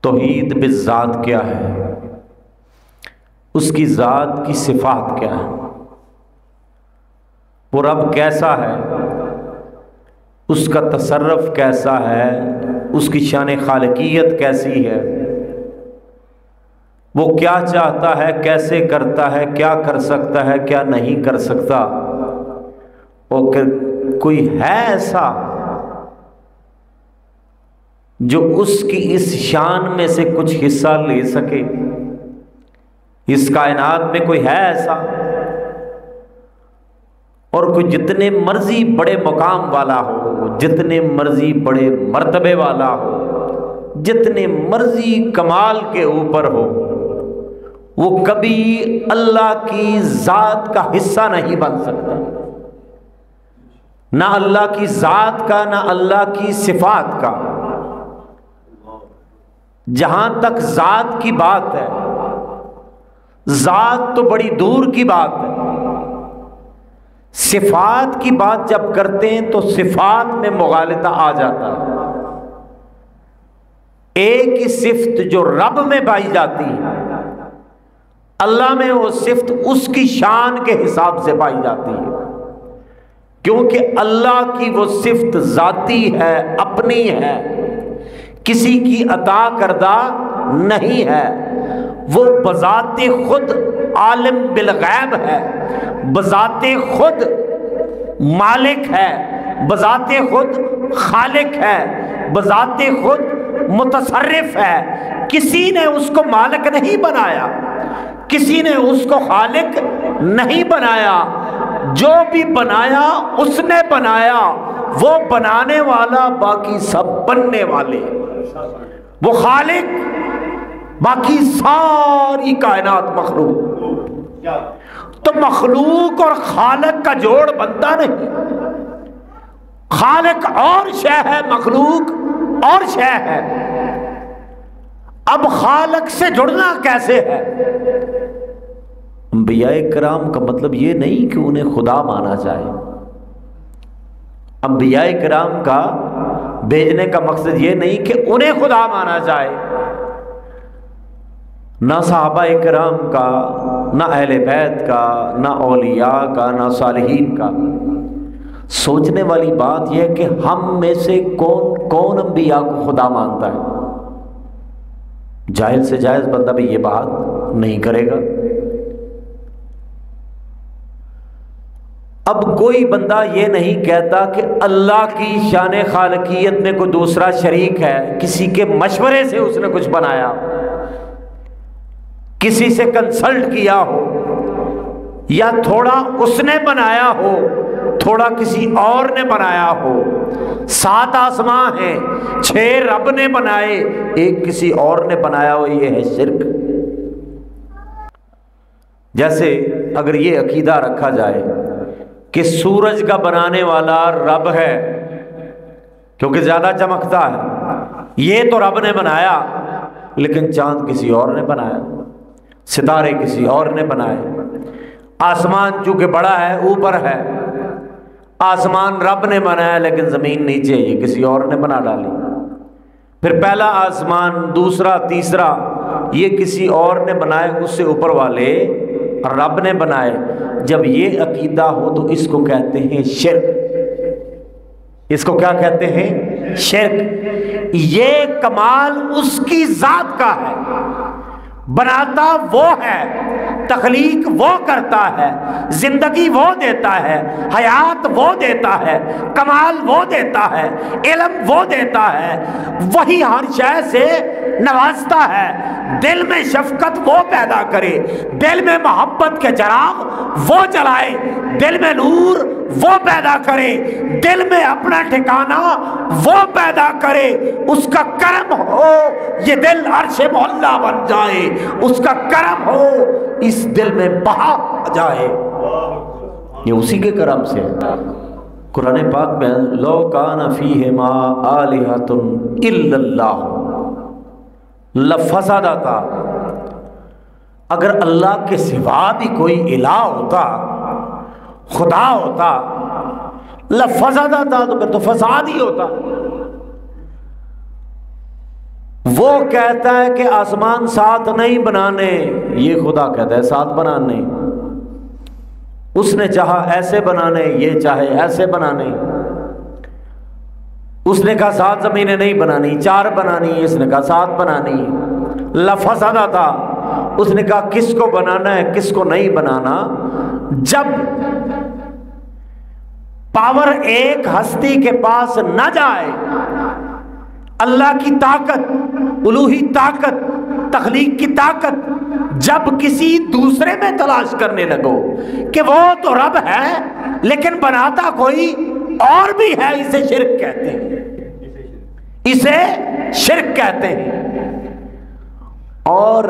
توحید بالذات کیا ہے، اس کی ذات کی صفات کیا ہے، وہ رب کیسا ہے، اس کا تصرف کیسا ہے، اس کی شان خالقیت کیسی ہے، وہ کیا چاہتا ہے، کیسے کرتا ہے، کیا کر سکتا ہے، کیا نہیں کر سکتا، اور کوئی ہے ایسا جو اس کی اس شان میں سے کچھ حصہ لے سکے؟ اس کائنات میں کوئی ہے ایسا؟ اور کوئی جتنے مرضی بڑے مقام والا ہو، جتنے مرضی بڑے مرتبے والا ہو، جتنے مرضی کمال کے اوپر ہو، وہ کبھی اللہ کی ذات کا حصہ نہیں بن سکتا، نہ اللہ کی ذات کا، نہ اللہ کی صفات کا۔ جہاں تک ذات کی بات ہے، ذات تو بڑی دور کی بات ہے، صفات کی بات جب کرتے ہیں تو صفات میں مغالطہ آ جاتا ہے۔ ایک ہی صفت جو رب میں پائی جاتی ہے، اللہ میں وہ صفت اس کی شان کے حساب سے پائی جاتی ہے، کیونکہ اللہ کی وہ صفت ذاتی ہے، اپنی ہے، کسی کی عطا کردہ نہیں ہے۔ وہ بذات خود عالم بالغیب ہے، بذات خود مالک ہے، بذات خود خالق ہے، بذات خود متصرف ہے۔ کسی نے اس کو مالک نہیں بنایا، کسی نے اس کو خالق نہیں بنایا، جو بھی بنایا اس نے بنایا، وہ بنانے والا، باقی سب بننے والے۔ وہ خالق، باقی ساری کائنات مخلوق۔ تو مخلوق اور خالق کا جوڑ بنتا نہیں، خالق اور شے ہے، مخلوق اور شے ہے۔ اب خالق سے جڑنا کیسے ہے؟ انبیاء کرام کا مطلب یہ نہیں کہ انہیں خدا مانا جائے، انبیاء کرام کا بھیجنے کا مقصد یہ نہیں کہ انہیں خدا مانا جائے، نہ صحابہ کرام کا، نہ اہل بیت کا، نہ اولیاء کا، نہ صالحین کا۔ سوچنے والی بات یہ ہے کہ ہم میں سے کون کون انبیاء کو خدا مانتا ہے؟ جاہل سے جائز بندہ بھی یہ بات نہیں کرے گا۔ اب کوئی بندہ یہ نہیں کہتا کہ اللہ کی شان خالقیت میں کوئی دوسرا شریک ہے، کسی کے مشورے سے اس نے کچھ بنایا، کسی سے کنسلٹ کیا ہو، یا تھوڑا اس نے بنایا ہو، تھوڑا کسی اور نے بنایا ہو۔ 7 آسمان ہیں، 6 رب نے بنائے، ایک کسی اور نے بنایا ہو، یہ ہے شرک۔ جیسے اگر یہ عقیدہ رکھا جائے کہ سورج کا بنانے والا رب ہے کیونکہ زیادہ چمکتا ہے، یہ تو رب نے بنایا، لیکن چاند کسی اور نے بنایا، ستارے کسی اور نے بنائے، آسمان چونکہ بڑا ہے، اوپر ہے، آسمان رب نے بنایا لیکن زمین نیچے، یہ کسی اور نے بنا ڈالی۔ پھر پہلا آسمان، دوسرا، تیسرا، یہ کسی اور نے بنائے، اس سے اوپر والے رب نے بنائے۔ جب یہ عقیدہ ہو تو اس کو کہتے ہیں شرک۔ اس کو کیا کہتے ہیں؟ شرک۔ یہ کمال اس کی ذات کا ہے، بناتا وہ ہے، تخلیق وہ کرتا ہے، زندگی وہ دیتا ہے، حیات وہ دیتا ہے، کمال وہ دیتا ہے، علم وہ دیتا ہے، وہی ہر شے سے نوازتا ہے۔ دل میں شفقت وہ پیدا کرے، دل میں محبت کے چراغ وہ جلائے، دل میں نور وہ پیدا کرے، دل میں اپنا ٹھکانہ وہ پیدا کرے۔ اس کا کرم ہو یہ دل عرش معلیٰ بن جائے، اس کا کرم ہو اس دل میں بہا جائے، یہ اسی کے کرم سے ہے۔ قرآن پاک میں لو کان فیہما آلہۃ الا اللہ لفسدتا، اگر اللہ کے سوا بھی کوئی الہ ہوتا، خدا ہوتا، لفسدتا، تو پھر تو فساد ہی ہوتا۔ وہ کہتا ہے کہ آسمان 7 نہیں بنانے، یہ خدا کہتا ہے 7 بنانے، اس نے چاہا ایسے بنانے، یہ چاہے ایسے بنانے، اس نے کہا 7 زمینیں نہیں بنانی 4 بنانی، اس نے کہا 7 بنانی، لفظہ تھا، اس نے کہا کس کو بنانا ہے کس کو نہیں بنانا۔ جب پاور ایک ہستی کے پاس نہ جائے، اللہ کی طاقت، الوہی طاقت، تخلیق کی طاقت جب کسی دوسرے میں تلاش کرنے لگو کہ وہ تو رب ہے لیکن بناتا کوئی اور بھی ہے، اسے شرک کہتے ہیں، اسے شرک کہتے ہیں۔ اور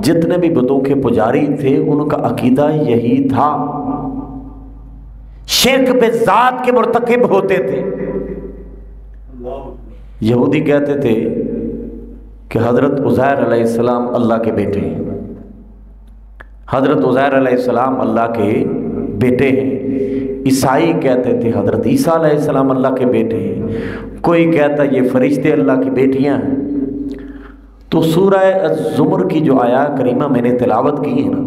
جتنے بھی بتوں کے پجاری تھے ان کا عقیدہ یہی تھا، شرک پہ ذات کے مرتکب ہوتے تھے۔ یہودی کہتے تھے کہ حضرت عزیر علیہ السلام اللہ کے بیٹے ہیں، حضرت عزیر علیہ السلام اللہ کے بیٹے ہیں۔ عیسائی کہتے تھے حضرت عیسیٰ علیہ السلام اللہ کے بیٹے ہیں، کوئی کہتا یہ فرشتے اللہ کی بیٹیاں ہیں۔ تو سورہ الزمر کی جو آیات کریمہ میں نے تلاوت کی ہے نا،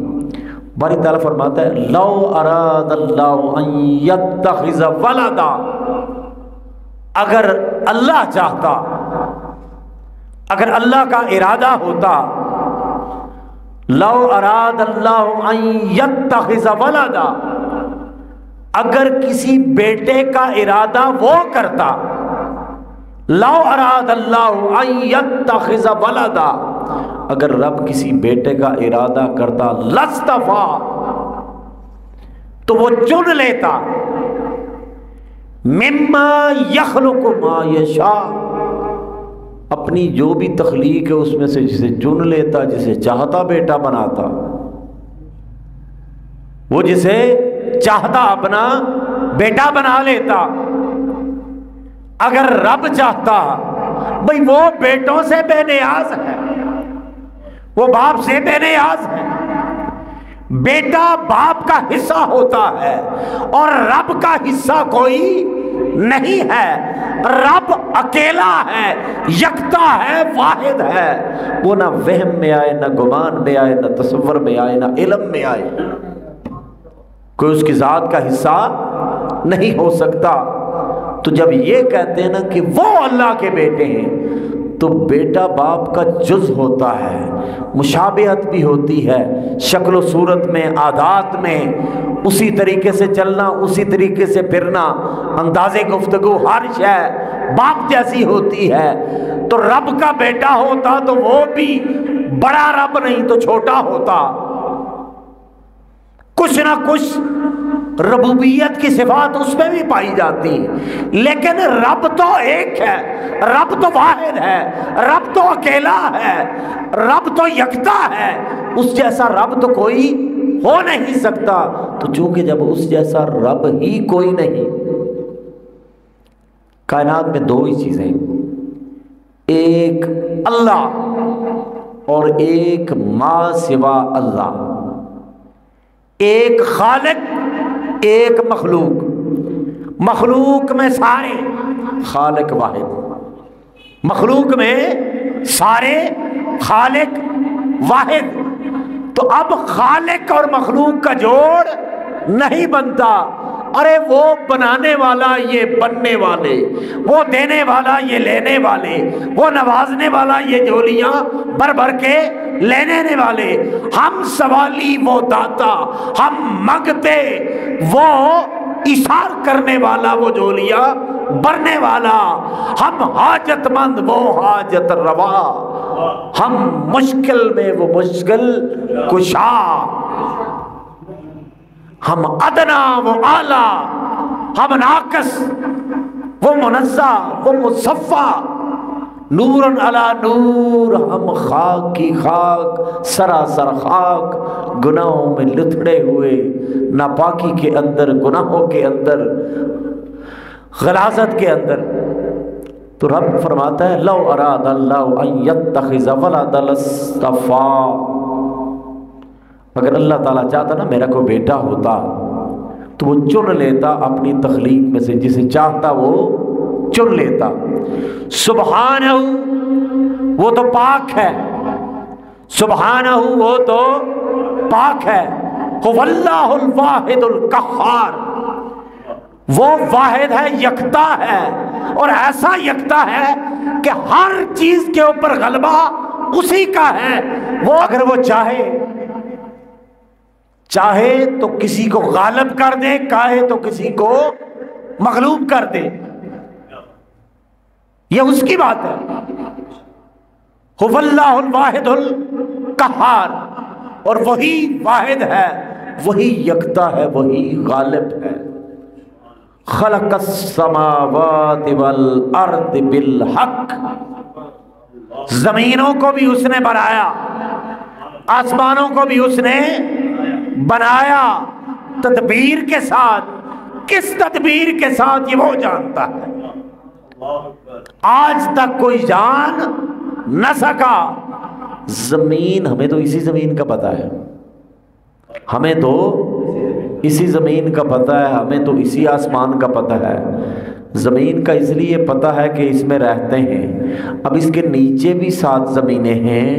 باری تعالیٰ فرماتا ہے لو اراد اللہ ان یتخذ ولدا، اگر اللہ چاہتا، اگر اللہ کا ارادہ ہوتا، لو اراد اللہ ان یتخذ ولدا، اگر کسی بیٹے کا ارادہ وہ کرتا، لو اراد اللہ ان یتخذ ولدا، اگر رب کسی بیٹے کا ارادہ کرتا، لاصطفیٰ، تو وہ چن لیتا، مما یخلق ما یشاء، اپنی جو بھی تخلیق ہے اس میں سے جسے چن لیتا، جسے چاہتا بیٹا بناتا، وہ جسے چاہتا اپنا بیٹا بنا لیتا۔ اگر رب چاہتا، بھئی وہ بیٹوں سے بے نیاز ہے، وہ باپ سے بے نیاز ہے، بیٹا باپ کا حصہ ہوتا ہے اور رب کا حصہ کوئی نہیں ہے، رب اکیلا ہے، یکتا ہے، واحد ہے، وہ نہ وہم میں آئے، نہ گمان میں آئے، نہ تصور میں آئے، نہ علم میں آئے، کوئی اس کی ذات کا حصہ نہیں ہو سکتا۔ تو جب یہ کہتے ہیں نا کہ وہ اللہ کے بیٹے ہیں، تو بیٹا باپ کا جز ہوتا ہے، مشابہت بھی ہوتی ہے، شکل و صورت میں، عادات میں، اسی طریقے سے چلنا، اسی طریقے سے پھرنا، انداز گفتگو، ہر شے باپ جیسی ہوتی ہے۔ تو رب کا بیٹا ہوتا تو وہ بھی بڑا رب نہیں تو چھوٹا ہوتا، کچھ نہ کچھ ربوبیت کی صفات اس میں بھی پائی جاتی، لیکن رب تو ایک ہے، رب تو واحد ہے، رب تو اکیلا ہے، رب تو یکتا ہے، اس جیسا رب تو کوئی ہو نہیں سکتا۔ تو چونکہ جب اس جیسا رب ہی کوئی نہیں، کائنات میں دو ہی چیزیں، ایک اللہ اور ایک ما سوا اللہ، ایک خالق ایک مخلوق، مخلوق میں سارے، خالق واحد، مخلوق میں سارے، خالق واحد۔ تو اب خالق اور مخلوق کا جوڑ نہیں بنتا، ارے وہ بنانے والا یہ بننے والے، وہ دینے والا یہ لینے والے، وہ نوازنے والا یہ جھولیاں بھر بھر کے لینے والے، ہم سوالی وہ داتا، ہم منگتے وہ ایثار کرنے والا، وہ جھولیاں بھرنے والا، ہم حاجت مند وہ حاجت روا، ہم مشکل میں وہ مشکل کشا، ہم ادنا وہ اعلیٰ، ہم ناقص وہ منزہ وہ مصفہ، نور علی نور، ہم خاک کی خاک، سراسر خاک، گناہوں میں لتھڑے ہوئے، ناپاکی کے اندر، گناہوں کے اندر، غلاظت کے اندر۔ تو رب فرماتا ہے لو اراد اللہ ان یتخذ ولدا لاصطفیٰ، اگر اللہ تعالیٰ چاہتا نا میرا کوئی بیٹا ہوتا تو وہ چن لیتا اپنی تخلیق میں سے، جسے چاہتا وہ چن لیتا۔ سبحانہ، وہ تو پاک ہے، سبحانہ وہ تو پاک ہے، هو اللہ الواحد القہار، وہ واحد ہے، یکتا ہے، اور ایسا یکتا ہے کہ ہر چیز کے اوپر غلبہ اسی کا ہے۔ وہ اگر وہ چاہے تو کسی کو غالب کر دے، چاہے تو کسی کو مغلوب کر دے، یہ اس کی بات ہے۔ هو اللہ الواحد القہار، اور وہی واحد ہے، وہی یکتا ہے، وہی غالب ہے۔ خلق السماوات والارض بالحق، زمینوں کو بھی اس نے بنایا، آسمانوں کو بھی اس نے بنایا، تدبیر کے ساتھ۔ کس تدبیر کے ساتھ یہ وہ جانتا ہے، آج تک کوئی جان نہ سکا۔ زمین، ہمیں تو اسی زمین کا پتہ ہے، ہمیں تو اسی زمین کا پتہ ہے، ہمیں تو اسی آسمان کا پتہ ہے۔ زمین کا اس لیے پتہ ہے کہ اس میں رہتے ہیں، اب اس کے نیچے بھی 7 زمینیں ہیں،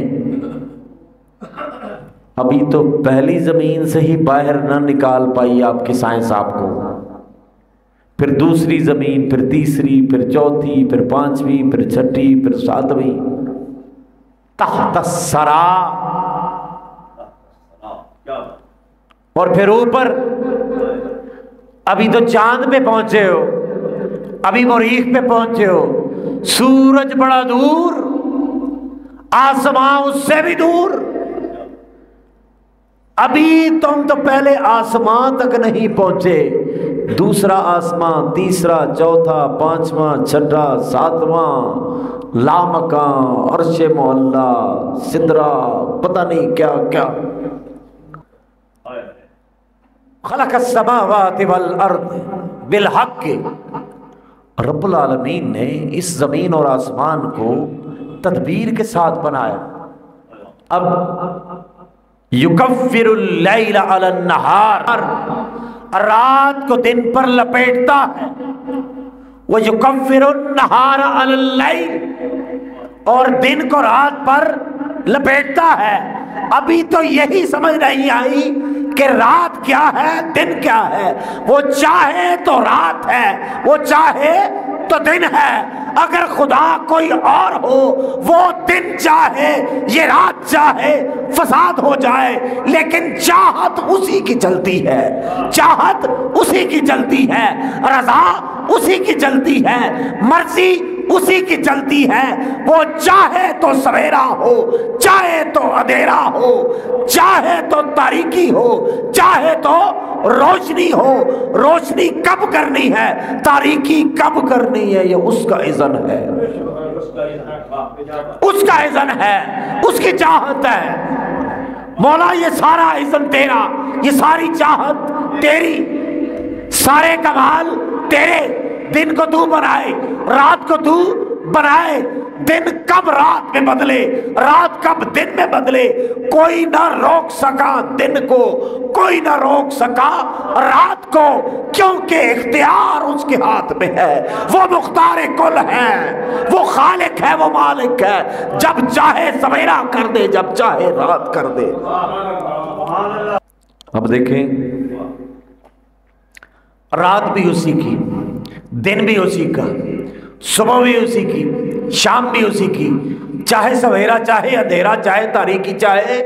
ابھی تو پہلی زمین سے ہی باہر نہ نکال پائی آپ کی سائنس آپ کو، پھر دوسری زمین، پھر تیسری، پھر چوتھی، پھر 5ویں، پھر 6ٹھی، پھر 7ویں، تحت الثری، اور پھر اوپر۔ ابھی تو چاند پہ پہنچے ہو، ابھی مریخ پہ پہنچے ہو، سورج بڑا دور، آسمان اس سے بھی دور، ابھی تم تو پہلے آسمان تک نہیں پہنچے، دوسرا آسمان، تیسرا، چوتھا، 5واں، 6واں، 7واں، لامکاں، عرش معلی، سدرہ، پتہ نہیں کیا کیا۔ خلق السماوات والارض بالحق، رب العالمین نے اس زمین اور آسمان کو تدبیر کے ساتھ بنایا۔ اب یکفر اللیل علی النہار، رات کو دن پر لپیٹتا ہے، ویکفر النہار علی اللیل، اور دن کو رات پر لپیٹتا ہے۔ ابھی تو یہی سمجھ نہیں آئی کہ رات کیا ہے، دن کیا ہے۔ وہ چاہے تو رات ہے، وہ چاہے تو دن ہے۔ اگر خدا کوئی اور ہو، وہ دن چاہے، یہ رات چاہے، فساد ہو جائے، لیکن چاہت اسی کی چلتی ہے، چاہت اسی کی چلتی ہے، رضا اسی کی چلتی ہے، مرضی اسی کی چلتی ہے۔ وہ چاہے تو سویرا ہو، چاہے تو اندھیرا ہو، چاہے تو تاریکی ہو، چاہے تو روشنی ہو۔ روشنی کب کرنی ہے، تاریکی کب کرنی ہے، یہ اس کا اذن ہے، اس کا اذن ہے، اس کی چاہت ہے۔ مولا یہ سارا اذن تیرا، یہ ساری چاہت تیری، سارے کمال تیرے۔ دن کو تو بنائے، رات کو تو بنائے، دن کب رات میں بدلے، رات کب دن میں بدلے، کوئی نہ روک سکا دن کو، کوئی نہ روک سکا رات کو، کیونکہ اختیار اس کے ہاتھ میں ہے۔ وہ مختار کل ہے، وہ خالق ہے، وہ مالک ہے، جب چاہے سویرا کر دے، جب چاہے رات کر دے۔ اب دیکھیں، رات بھی اسی کی، دن بھی اسی کا، صبح بھی اسی کی، شام بھی اسی کی، چاہے سویرا، چاہے اندھیرا، چاہے تاریکی، چاہے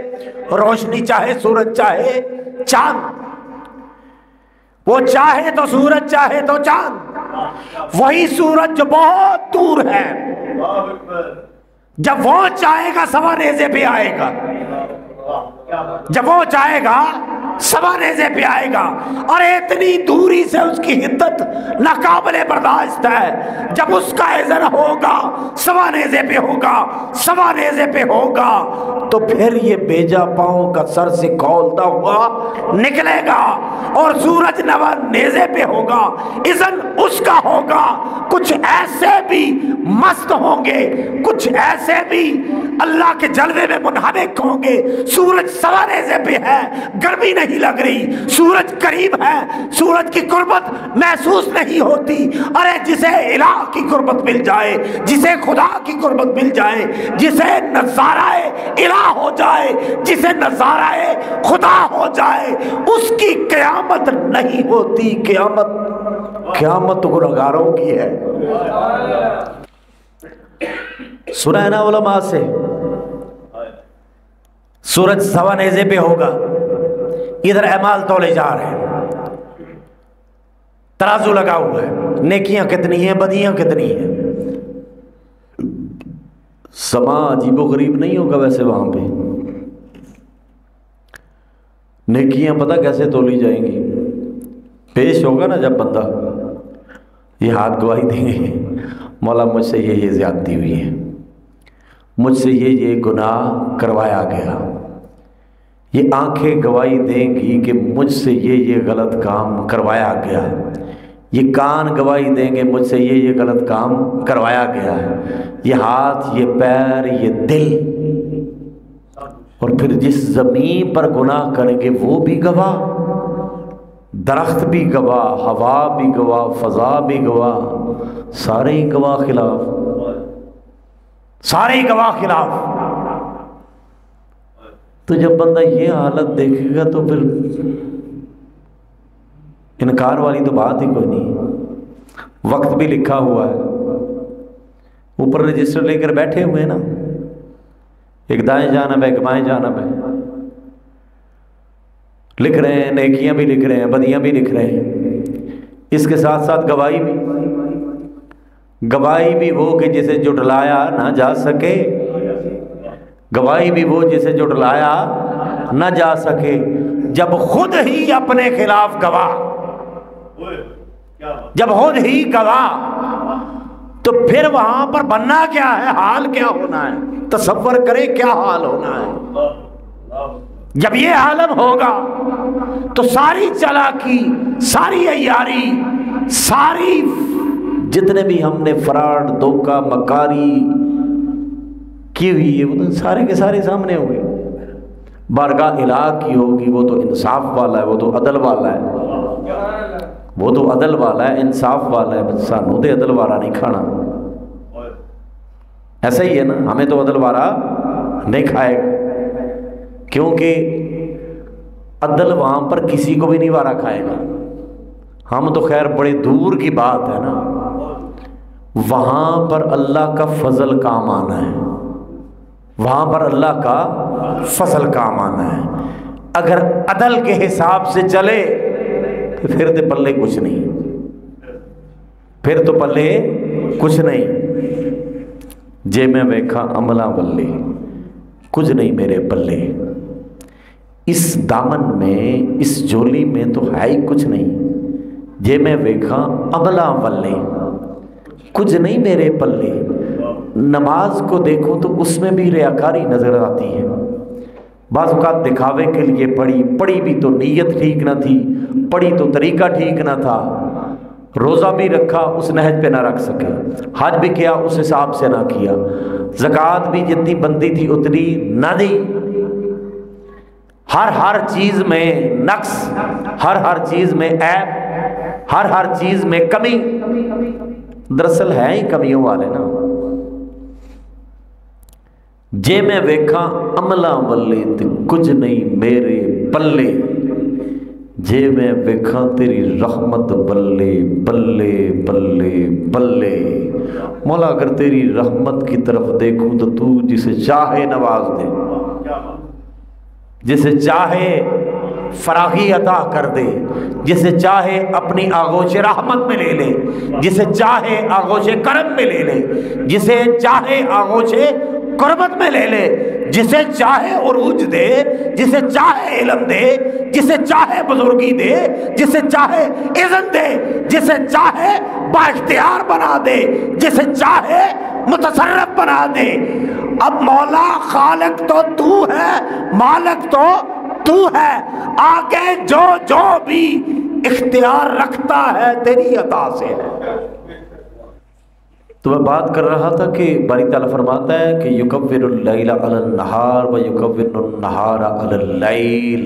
روشنی، چاہے سورج، چاہے چاند۔ وہ چاہے تو سورج، چاہے تو چاند۔ وہی سورج جو بہت دور ہے، جب وہ چاہے گا سوا نیزے پہ آئے گا، جب وہ چاہے گا سوا نیزے پہ آئے گا، اور اتنی دوری سے اس کی حدت ناقابل برداشت ہے۔ جب اس کا اذن ہوگا سوا نیزے پہ ہوگا، سوا نیزے پہ ہوگا، تو پھر یہ بیجا پاؤں کا سر سے کھولتا ہوا نکلے گا، اور سورج نوا نیزے پہ ہوگا، اذن اس کا ہوگا۔ کچھ ایسے بھی مست ہوں گے، کچھ ایسے بھی اللہ کے جلوے میں منہمک ہوں گے. سورج سوا نیزے پہ ہے, گرمی نہیں لگ رہی, سورج قریب ہے, سورج کی قربت محسوس نہیں ہوتی. ارے جسے الہ کی قربت مل جائے, جسے خدا کی قربت مل جائے, جسے نظارہ الہ ہو جائے, جسے نظارہ خدا ہو جائے, اس کی قیامت نہیں ہوتی. قیامت تو گنہگاروں کی ہے. سنا ہے نا علماء سے, سورج سوا نیزے پہ ہوگا, ادھر اعمال تولے جا رہے ہیں, ترازو لگا ہوا ہے, نیکیاں کتنی ہیں, بدیاں کتنی ہیں. سما عجیب و غریب نہیں ہوگا ویسے وہاں پہ. نیکیاں پتہ کیسے تولی جائیں گی؟ پیش ہوگا نا جب بندہ, یہ ہاتھ گواہی دیں گے, مولا مجھ سے یہ زیادتی ہوئی ہے, مجھ سے یہ گناہ کروایا گیا. یہ آنکھیں گواہی دیں گی کہ مجھ سے یہ غلط کام کروایا گیا. یہ کان گواہی دیں گے مجھ سے یہ غلط کام کروایا گیا ہے. یہ ہاتھ, یہ پیر, یہ دل, اور پھر جس زمین پر گناہ کریں گے وہ بھی گواہ, درخت بھی گواہ, ہوا بھی گواہ, فضا بھی گواہ, سارے ہی گواہ خلاف, سارے ہی گواہ خلاف. تو جب بندہ یہ حالت دیکھے گا تو پھر انکار والی تو بات ہی کوئی نہیں. وقت بھی لکھا ہوا ہے, اوپر رجسٹر لے کر بیٹھے ہوئے نا, ایک دائیں جانب ہے, ایک بائیں جانب ہے, لکھ رہے ہیں, نیکیاں بھی لکھ رہے ہیں, بدیاں بھی لکھ رہے ہیں. اس کے ساتھ ساتھ گواہی بھی وہ کہ جسے جھٹلایا نہ جا سکے, گواہی بھی وہ جسے جھٹلایا نہ جا سکے. جب خود ہی اپنے خلاف گواہ, جب خود ہی گواہ, تو پھر وہاں پر بننا کیا ہے, حال کیا ہونا ہے, تصور کرے کیا حال ہونا ہے. جب یہ عالم ہوگا تو ساری چالاکی, ساری عیاری, ساری جتنے بھی ہم نے فراڈ, دھوکہ, مکاری کی ہوئی ہے, وہ تو سارے کے سارے سامنے ہوں گے. بارگاہ الہ کی ہوگی, وہ تو انصاف والا ہے, وہ تو عدل والا ہے, وہ تو عدل والا ہے, انصاف والا ہے. سانوں دے عدل والا نہیں کھانا. ایسا ہی ہے نا, ہمیں تو عدل والا نہیں کھائے گا, کیونکہ عدل وہاں پر کسی کو بھی نہیں وارا کھائے گا. ہم تو خیر بڑے دور کی بات ہے نا, وہاں پر اللہ کا فضل کام آنا ہے, وہاں پر اللہ کا فضل کام آنا ہے. اگر عدل کے حساب سے چلے تو پھر تو پلے کچھ نہیں, پھر تو پلے کچھ نہیں. جے میں ویکھا عملہ ولے, کچھ نہیں میرے پلے. اس دامن میں, اس جولی میں تو ہے ہی کچھ نہیں. جے میں ویکھا عملہ ولے, کچھ نہیں میرے پلے. نماز کو دیکھو تو اس میں بھی ریاکاری نظر آتی ہے. بعض اوقات دکھاوے کے لیے پڑھی بھی تو نیت ٹھیک نہ تھی, پڑھی تو طریقہ ٹھیک نہ تھا. روزہ بھی رکھا اس نہج پہ نہ رکھ سکے, حج بھی کیا اس حساب سے نہ کیا, زکوٰۃ بھی جتنی بندی تھی اتنی نہ دی. ہر چیز میں نقص, ہر چیز میں عیب, ہر چیز میں کمی. دراصل ہے ہی کمیوں والے نا. جے میں ویکھا عملہ ولے تے کچھ نہیں میرے پلے. جے میں ویکھا تیری رحمت بلے بلے بلے بلے. مولا اگر تیری رحمت کی طرف دیکھوں تو تو جسے چاہے نواز دے, جسے چاہے فراغی عطا کر دے, جسے چاہے اپنی آغوش رحمت میں لے لے, جسے چاہے آغوش کرم میں لے لے, جسے چاہے آغوش قربت میں لے لے, جسے چاہے عروج دے, جسے چاہے علم دے, جسے چاہے بزرگی دے, جسے چاہے اذن دے, جسے چاہے با اختیار بنا دے, جسے چاہے متصرف بنا دے. اب مولا خالق تو تو ہے, مالک تو ہے, آگے جو بھی اختیار رکھتا ہے تیری عطا سے ہے. تو میں بات کر رہا تھا کہ باری تعالیٰ فرماتا ہے کہ یکور اللیل علی النہار و یکور النہار علی اللیل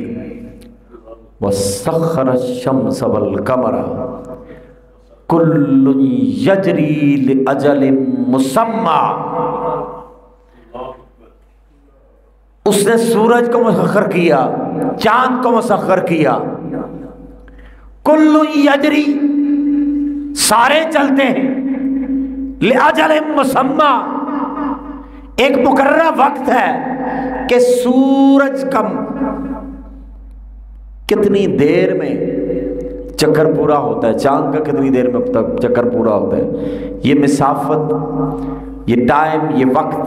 وسخر الشمس والقمر کل یجری لاجل مسمی. اس نے سورج کو مسخر کیا، چاند کو مسخر کیا. کل یجری، سارے چلتے ہیں، لاجل مسمی، ایک مقررہ وقت ہے کہ سورج کتنی دیر میں چکر پورا ہوتا ہے، چاند کا کتنی دیر میں چکر پورا ہوتا ہے. یہ مسافت، یہ ٹائم، یہ وقت،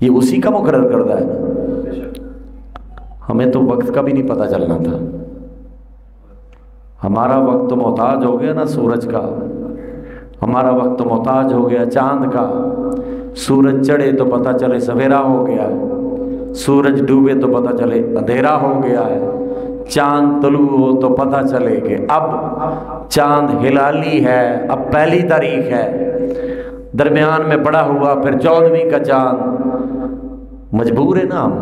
یہ اسی کا مقرر کردہ ہے نا. ہمیں تو وقت کا بھی نہیں پتہ چلنا تھا. ہمارا وقت تو محتاج ہو گیا نا سورج کا، ہمارا وقت تو محتاج ہو گیا چاند کا. سورج چڑھے تو پتہ چلے سویرا ہو گیا ہے، سورج ڈوبے تو پتہ چلے اندھیرا ہو گیا ہے، چاند طلوع ہو تو پتہ چلے کہ اب چاند ہلالی ہے، اب 1 تاریخ ہے. درمیان میں بڑا ہوا پھر 14ویں کا چاند. مجبور ہے نا ہم،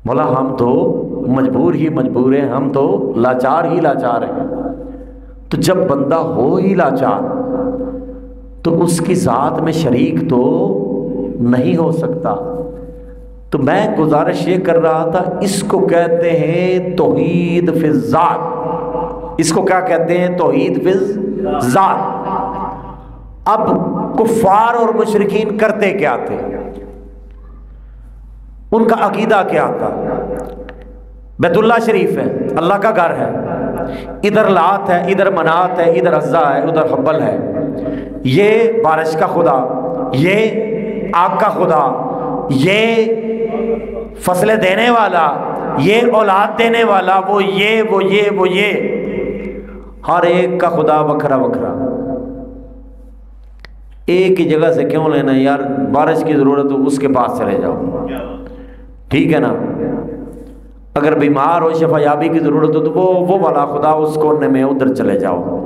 مولا ہم تو مجبور ہیں، ہم تو لاچار ہی لاچار ہیں. تو جب بندہ ہو ہی لاچار تو اس کی ذات میں شریک تو نہیں ہو سکتا. تو میں گزارش یہ کر رہا تھا، اس کو کہتے ہیں توحید فی الذات. اس کو کیا کہتے ہیں؟ توحید فی الذات. اب کفار اور مشرکین کرتے کیا تھے؟ ان کا عقیدہ کیا تھا؟ بیت اللہ شریف ہے، اللہ کا گھر ہے، ادھر لات ہے، ادھر منات ہے، ادھر عزا ہے، ادھر حبل ہے. یہ بارش کا خدا، یہ آگ کا خدا، یہ فصلیں دینے والا، یہ اولاد دینے والا، وہ یہ ہر ایک کا خدا وکھرا وکھرا. ایک ہی جگہ سے کیوں لینا یار؟ بارش کی ضرورت ہو اس کے پاس چلے جاؤ، ٹھیک ہے نا. اگر بیمار ہو، شفا یابی کی ضرورت ہو تو وہ والا خدا اس کونے میں ادھر چلے جاؤ،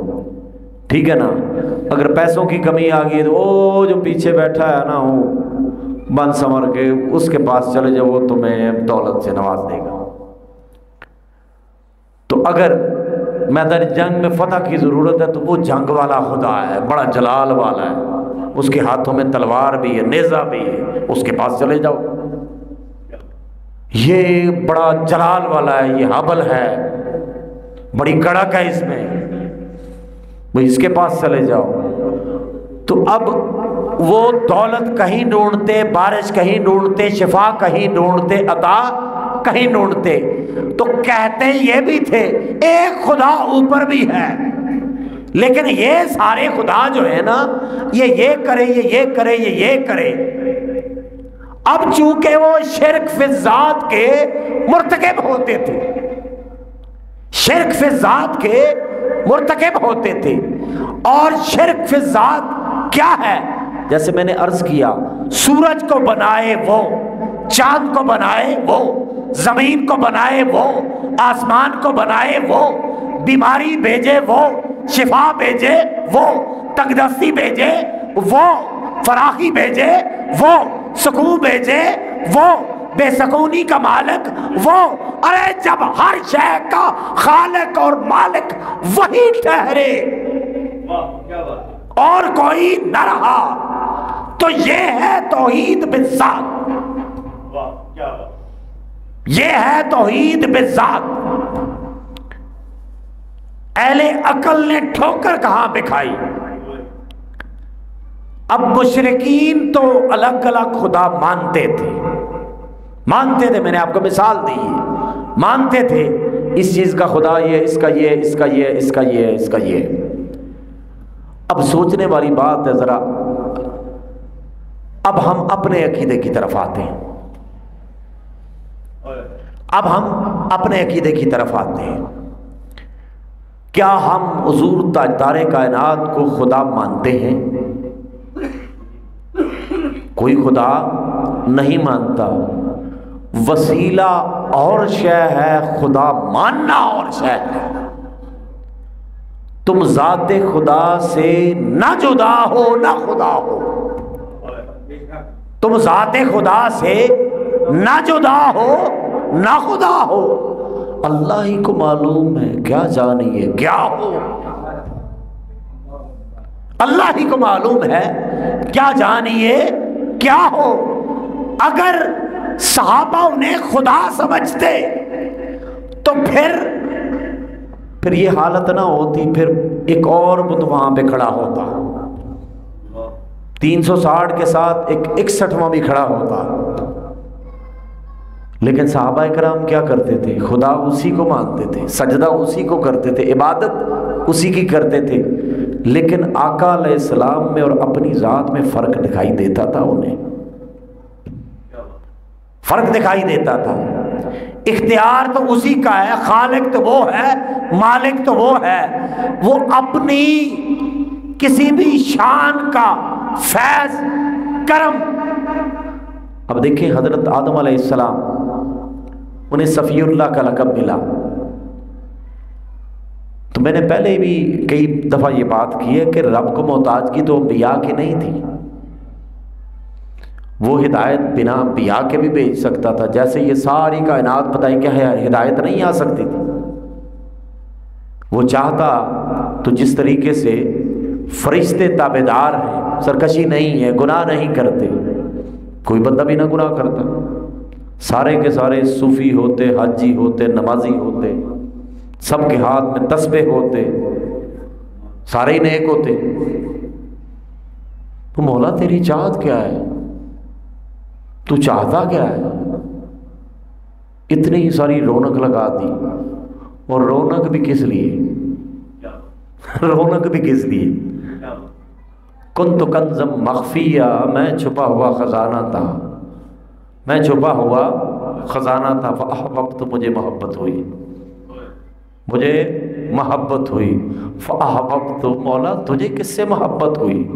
ٹھیک ہے نا. اگر پیسوں کی کمی آ گئی تو وہ جو پیچھے بیٹھا ہے نا، وہ بن سنور کے اس کے پاس چلے جاؤ، وہ تمہیں دولت سے نواز دے گا. تو اگر میدان جنگ میں فتح کی ضرورت ہے تو وہ جنگ والا خدا ہے، بڑا جلال والا ہے، اس کے ہاتھوں میں تلوار بھی ہے، نیزہ بھی ہے، اس کے پاس چلے جاؤ. یہ بڑا جلال والا ہے، یہ حبل ہے، بڑی کڑک ہے اس میں، وہ اس کے پاس چلے جاؤ. تو اب وہ دولت کہیں ڈھونڈتے، بارش کہیں ڈھونڈتے، شفا کہیں ڈھونڈتے، عطا کہیں ڈھونڈتے. تو کہتے یہ بھی تھے ایک خدا اوپر بھی ہے، لیکن یہ سارے خدا جو ہے نا، یہ کرے، یہ کرے، یہ کرے. اب چونکہ وہ شرک فی الذات کے مرتکب ہوتے تھے، شرک فی الذات کے مرتکب ہوتے تھے. اور شرک فی الذات کیا ہے؟ جیسے میں نے عرض کیا، سورج کو بنائے وہ، چاند کو بنائے وہ، زمین کو بنائے وہ، آسمان کو بنائے وہ، بیماری بھیجے وہ، شفا بھیجے وہ، تنگدستی بھیجے وہ، فراخی بھیجے وہ، سکون بھیجے وہ، بے سکونی کا مالک وہ. ارے جب ہر شے کا خالق اور مالک وہی ٹھہرے اور کوئی نہ رہا، تو یہ ہے توحید بالذات، یہ ہے توحید بالذات. اہل عقل نے ٹھوکر کہاں پہ کھائی؟ اب مشرکین تو الگ الگ خدا مانتے تھے، میں نے آپ کو مثال دی ہے، مانتے تھے اس چیز کا خدا یہ، اس کا یہ، اس کا یہ، اس کا یہ، اس کا یہ. اب سوچنے والی بات ہے ذرا، اب ہم اپنے عقیدے کی طرف آتے ہیں، کیا ہم حضور تاجدار کائنات کو خدا مانتے ہیں؟ کوئی خدا نہیں مانتا. وسیلہ اور شے ہے، خدا ماننا اور شے ہے. تم ذات خدا سے نہ جدا ہو نہ خدا ہو، تم ذات خدا سے نہ جدا ہو نہ خدا ہو، اللہ ہی کو معلوم ہے کیا جانیے کیا ہو، اللہ ہی کو معلوم ہے کیا جانیے کیا ہو۔ اگر صحابہ انہیں خدا سمجھتے تو پھر یہ حالت نہ ہوتی، پھر ایک اور بت وہاں پہ کھڑا ہوتا، 360 کے ساتھ ایک 61واں بھی کھڑا ہوتا۔ لیکن صحابہ کرام کیا کرتے تھے؟ خدا اسی کو مانتے تھے، سجدہ اسی کو کرتے تھے، عبادت اسی کی کرتے تھے، لیکن آقا علیہ السلام میں اور اپنی ذات میں فرق دکھائی دیتا تھا، انہیں فرق دکھائی دیتا تھا۔ اختیار تو اسی کا ہے، خالق تو وہ ہے، مالک تو وہ ہے، وہ اپنی کسی بھی شان کا فیض کرم۔ اب دیکھیں حضرت آدم علیہ السلام، انہیں صفی اللہ کا لقب ملا، تو میں نے پہلے بھی کئی دفعہ یہ بات کی ہے کہ رب کو محتاج کی تو انبیاء کی نہیں تھی، وہ ہدایت بنا انبیاء کے بھی بھیج سکتا تھا، جیسے یہ ساری کائنات بتائی کیا ہے، ہدایت نہیں آ سکتی تھی، وہ چاہتا تو جس طریقے سے فرشتے تابعدار ہیں، سرکشی نہیں ہے، گناہ نہیں کرتے، کوئی بندہ بھی نہ گناہ کرتا، سارے کے سارے صوفی ہوتے، حاجی ہوتے، نمازی ہوتے، سب کے ہاتھ میں تسبیح ہوتے، سارے ہی نیک ہوتے، تو مولا تیری چاہت کیا ہے؟ تو چاہتا کیا ہے؟ اتنی ساری رونق لگا دی، اور رونق بھی کس لیے؟ رونق بھی کس لیے؟ کنت کنزم مخفیہ، میں چھپا ہوا خزانہ تھا، میں چھپا ہوا خزانہ تھا، فاحببت، مجھے محبت ہوئی، مجھے محبت ہوئی، فاحببت، مولا تجھے کس سے محبت ہوئی؟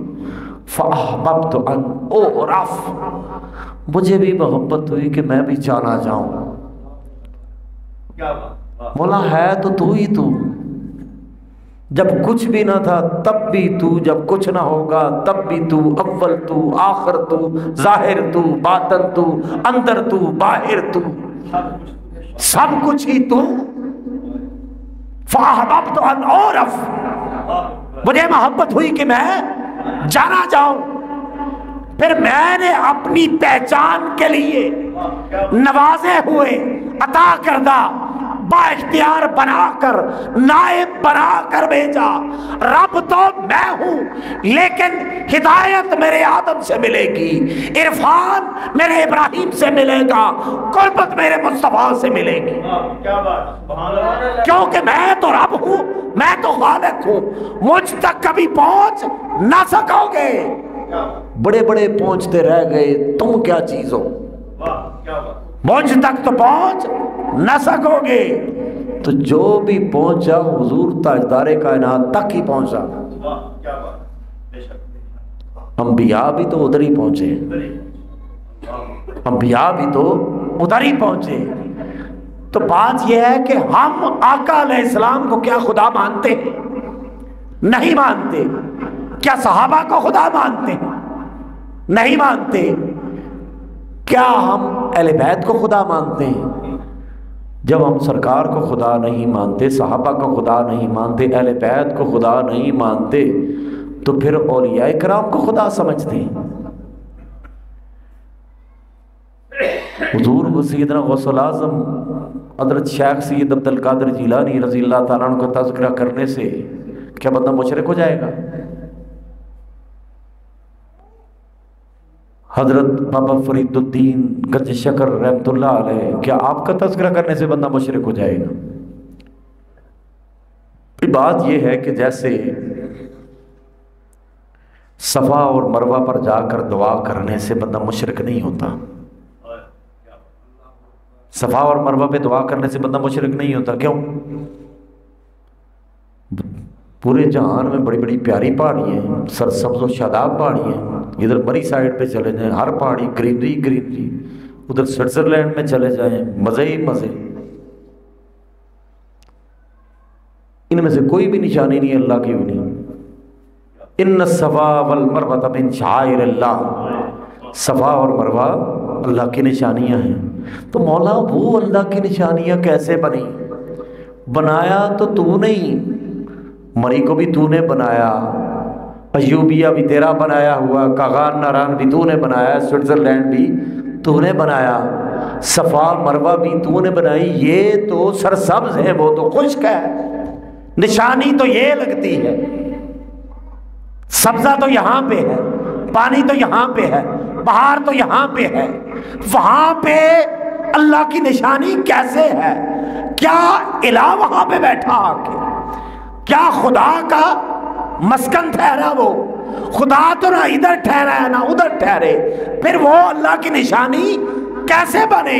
فاحببت ان اعرف، مجھے بھی محبت ہوئی کہ میں بھی جانا جاؤں۔ مولا ہے تو ہی تو، جب کچھ بھی نہ تھا تب بھی تو، جب کچھ نہ ہوگا تب بھی تو، اول تو، آخر تو، ظاہر تو، باطن تو، اندر تو، باہر تو، سب کچھ ہی تو۔ فاحببت ان اعرف، مجھے محبت ہوئی کہ میں جانا جاؤں۔ پھر میں نے اپنی پہچان کے لیے نوازے ہوئے، عطا کردہ، با اختیار بنا کر، نائب بنا کر بھیجا۔ رب تو میں ہوں، لیکن ہدایت میرے آدم سے ملے گی، عرفان میرے ابراہیم سے ملے گا، قربت میرے مصطفیٰ سے ملے گی، کیونکہ میں تو رب ہوں، میں تو خالق ہوں، مجھ تک کبھی پہنچ نہ سکو گے۔ بڑے بڑے پہنچتے رہ گئے، تم کیا چیز ہو؟ مجھ تک تو پہنچ نہ سکو گے۔ تو جو بھی پہنچا حضور تاجدار کائنات تک ہی پہنچا۔ انبیاء بھی تو ادھر ہی پہنچے، انبیاء بھی تو ادھر ہی پہنچے۔ تو بات یہ ہے کہ ہم آقا علیہ السلام کو کیا خدا مانتے ہیں؟ نہیں مانتے۔ کیا صحابہ کو خدا مانتے ہیں؟ نہیں مانتے۔ کیا ہم اہل بیت کو خدا مانتے ہیں؟ جب ہم سرکار کو خدا نہیں مانتے، صحابہ کو خدا نہیں مانتے، اہل بیت کو خدا نہیں مانتے، تو پھر اولیاء کرام کو خدا سمجھتے ہیں۔ حضور سیدنا غوث الاعظم حضرت شیخ سید عبد القادر جیلانی رضی اللہ تعالیٰ عنہ کا تذکرہ کرنے سے کیا بندہ مشرک ہو جائے گا؟ حضرت بابا فرید الدین گنج شکر رحمۃ اللہ علیہ، کیا آپ کا تذکرہ کرنے سے بندہ مشرک ہو جائے گا؟ بات یہ ہے کہ جیسے صفا اور مروہ پر جا کر دعا کرنے سے بندہ مشرک نہیں ہوتا، صفا اور مروہ پہ دعا کرنے سے بندہ مشرک نہیں ہوتا۔ کیوں؟ پورے جہان میں بڑی بڑی پیاری پہاڑی ہیں، سرسبز و شاداب پہاڑی ہیں، ادھر مری سائڈ پہ چلے جائیں، ہر پہاڑی گرینری گرینری، ادھر سوئٹزرلینڈ میں چلے جائیں، مزے ہی مزے۔ ان میں سے کوئی بھی نشانی نہیں اللہ کی بھی نہیں۔ ان الصفا والمروہ من شعائر اللہ، صفا اور مروہ اللہ کی نشانیاں ہیں۔ تو مولا وہ اللہ کی نشانیاں کیسے بنی؟ بنایا تو تو نہیں، مری کو بھی تو نے بنایا، ایوبیہ بھی تیرا بنایا ہوا، کاغان ناران بھی تو نے بنایا، سوئٹزرلینڈ بھی تو نے بنایا، صفا مروہ بھی تو نے بنائی۔ یہ تو سرسبز ہے، وہ تو خشک ہے، نشانی تو یہ لگتی ہے۔ سبزہ تو یہاں پہ ہے، پانی تو یہاں پہ ہے، بہار تو یہاں پہ ہے، وہاں پہ اللہ کی نشانی کیسے ہے؟ کیا الہ وہاں پہ بیٹھا آ کے؟ کیا خدا کا مسکن ٹھہرا وہ؟ خدا تو نہ ادھر ٹھہرا ہے نہ ادھر ٹھہرے، پھر وہ اللہ کی نشانی کیسے بنے؟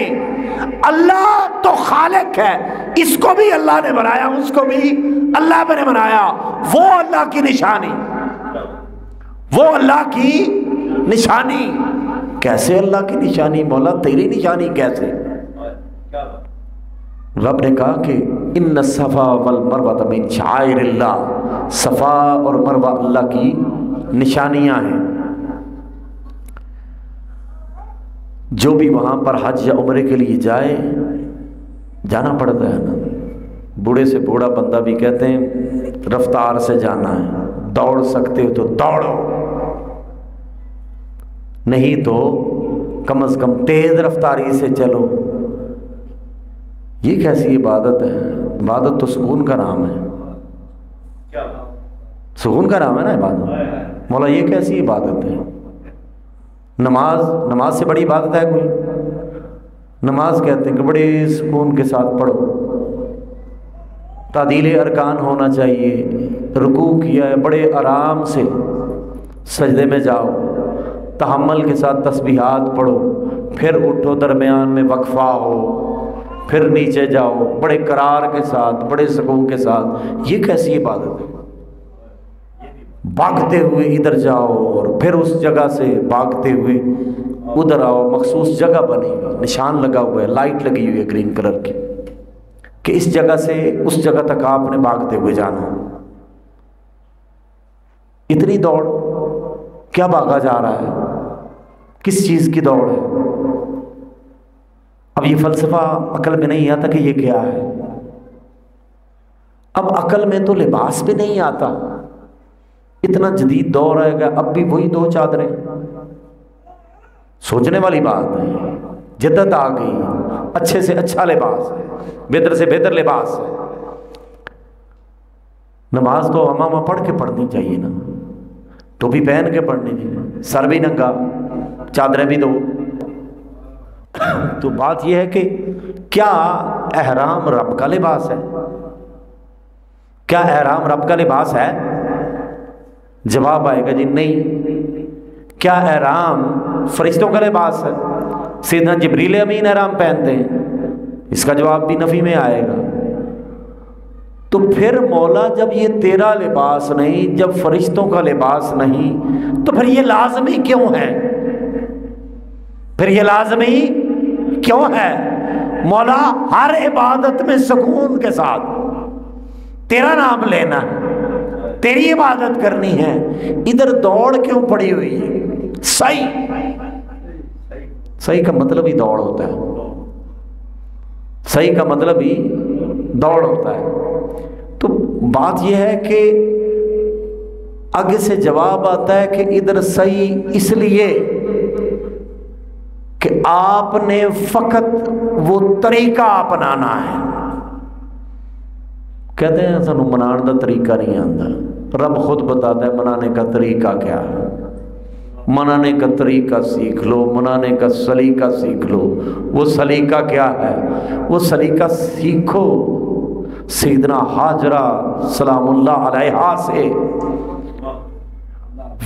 اللہ تو خالق ہے، اس کو بھی اللہ نے بنایا، اس کو بھی اللہ نے بنایا۔ وہ اللہ کی نشانی، وہ اللہ کی نشانی کیسے؟ اللہ کی نشانی مولا تیری نشانی کیسے؟ رب نے کہا کہ ان الصفا والمروہ من شعائر اللہ، صفا اور مروہ اللہ کی نشانیاں ہیں۔ جو بھی وہاں پر حج یا عمرے کے لیے جائے، جانا پڑتا ہے نا، بوڑھے سے بوڑھا بندہ بھی کہتے ہیں رفتار سے جانا ہے، دوڑ سکتے ہو تو دوڑو، نہیں تو کم از کم تیز رفتاری سے چلو۔ یہ کیسی عبادت ہے؟ عبادت تو سکون کا نام ہے، سکون کا نام ہے نا عبادت۔ مولا یہ کیسی عبادت ہے؟ نماز سے بڑی عبادت ہے کوئی؟ نماز کہتے ہیں کہ بڑے سکون کے ساتھ پڑھو، تعدیل ارکان ہونا چاہیے، رکوع کیا ہے بڑے آرام سے، سجدے میں جاؤ، تحمل کے ساتھ تسبیحات پڑھو، پھر اٹھو، درمیان میں وقفہ ہو، پھر نیچے جاؤ، بڑے قرار کے ساتھ، بڑے سکون کے ساتھ۔ یہ کیسی عبادت ہے؟ بھاگتے ہوئے ادھر جاؤ اور پھر اس جگہ سے بھاگتے ہوئے ادھر آؤ، مخصوص جگہ بنی ہوئی، نشان لگا ہوا ہے، لائٹ لگی ہوئی ہے گرین کلر کی، کہ اس جگہ سے اس جگہ تک آپ نے بھاگتے ہوئے جانا۔ اتنی دوڑ، کیا بھاگا جا رہا ہے؟ کس چیز کی دوڑ ہے؟ اب یہ فلسفہ عقل میں نہیں آتا کہ یہ کیا ہے۔ اب عقل میں تو لباس بھی نہیں آتا، اتنا جدید دور آئے گا، اب بھی وہی دو چادریں۔ سوچنے والی بات ہے، جدت آ گئی، اچھے سے اچھا لباس ہے، بہتر سے بہتر لباس ہے۔ نماز تو امامہ پڑھ کے پڑھنی چاہیے نا، ٹوپی پہن کے پڑھنی چاہیے، سر بھی ننگا، چادریں بھی دو۔ تو بات یہ ہے کہ کیا احرام رب کا لباس ہے؟ کیا احرام رب کا لباس ہے؟ جواب آئے گا جی نہیں۔ کیا احرام فرشتوں کا لباس ہے؟ سیدنا جبریل امین احرام پہنتے ہیں، اس کا جواب بھی نفی میں آئے گا۔ تو پھر مولا جب یہ تیرا لباس نہیں، جب فرشتوں کا لباس نہیں، تو پھر یہ لازمی کیوں ہے؟ پھر یہ لازمی کیوں ہے؟ مولا ہر عبادت میں سکون کے ساتھ تیرا نام لینا ہے، تیری عبادت کرنی ہے، ادھر دوڑ کیوں پڑی ہوئی ہے؟ صحیح کا مطلب ہی دوڑ ہوتا ہے، صحیح کا مطلب ہی دوڑ ہوتا ہے۔ تو بات یہ ہے کہ آگے سے جواب آتا ہے کہ ادھر صحیح اس لیے کہ آپ نے فقط وہ طریقہ اپنانا ہے۔ کہتے ہیں سانو منان دا طریقہ نہیں آتا، رب خود بتاتا ہے منانے کا طریقہ کیا ہے۔ منانے کا طریقہ سیکھ لو، منانے کا سلیقہ سیکھ لو۔ وہ سلیقہ کیا ہے؟ وہ سلیقہ سیکھو سیدنا حاجرہ سلام اللہ علیہا سے۔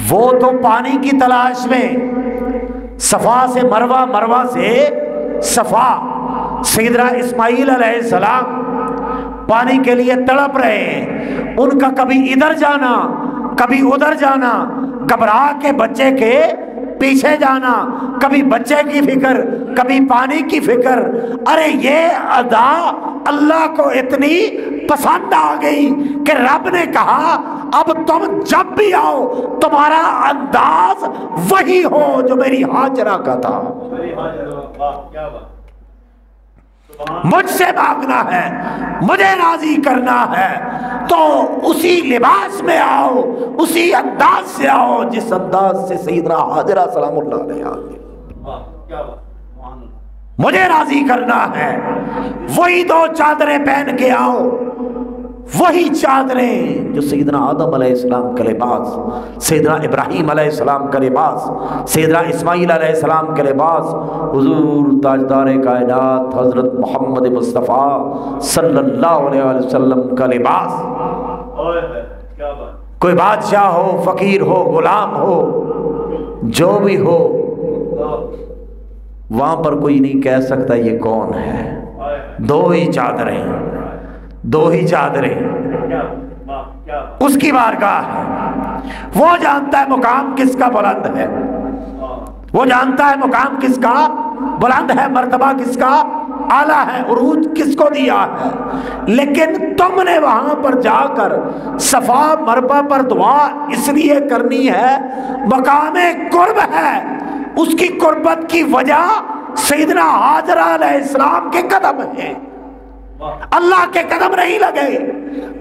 وہ تو پانی کی تلاش میں صفا سے مروہ، مروہ سے صفا، سیدنا اسماعیل علیہ السلام پانی کے لیے تڑپ رہے ہیں۔ ان کا کبھی ادھر جانا، کبھی ادھر جانا، گھبرا کے بچے کے پیچھے جانا، کبھی بچے کی فکر، کبھی پانی کی فکر۔ ارے یہ ادا اللہ کو اتنی پسند آ گئی کہ رب نے کہا اب تم جب بھی آؤ تمہارا انداز وہی ہو جو میری ہاجرہ کا تھا، مجھ سے مانگنا ہے، مجھے راضی کرنا ہے تو اسی لباس میں آؤ، اسی انداز سے آؤ جس انداز سے سیدنا حاجرہ سلام اللہ علیہ آگے۔ مجھے راضی کرنا ہے، وہی 2 چادریں پہن کے آؤ، وہی چادریں جو سیدنا آدم علیہ السلام کا لباس، سیدنا ابراہیم علیہ السلام کا لباس، سیدنا اسماعیل علیہ السلام کا لباس، حضور تاجدار کائنات حضرت محمد مصطفیٰ صلی اللہ علیہ وسلم کا لباس۔ کوئی بادشاہ ہو، فقیر ہو، غلام ہو، جو بھی ہو، وہاں پر کوئی نہیں کہہ سکتا یہ کون ہے۔ 2 ہی چادریں، 2 ہی چادریں، اس کی بارگاہ ہے، وہ جانتا ہے مقام کس کا بلند ہے، وہ جانتا ہے مقام کس کا بلند ہے، مرتبہ کس کا اعلیٰ ہے، عروج کس کو دیا ہے۔ لیکن تم نے وہاں پر جا کر صفا مربع پر دعا اس لیے کرنی ہے، مقام قرب ہے، اس کی قربت کی وجہ سیدنا حاجرہ علیہ السلام کے قدم ہیں، اللہ کے قدم نہیں لگے،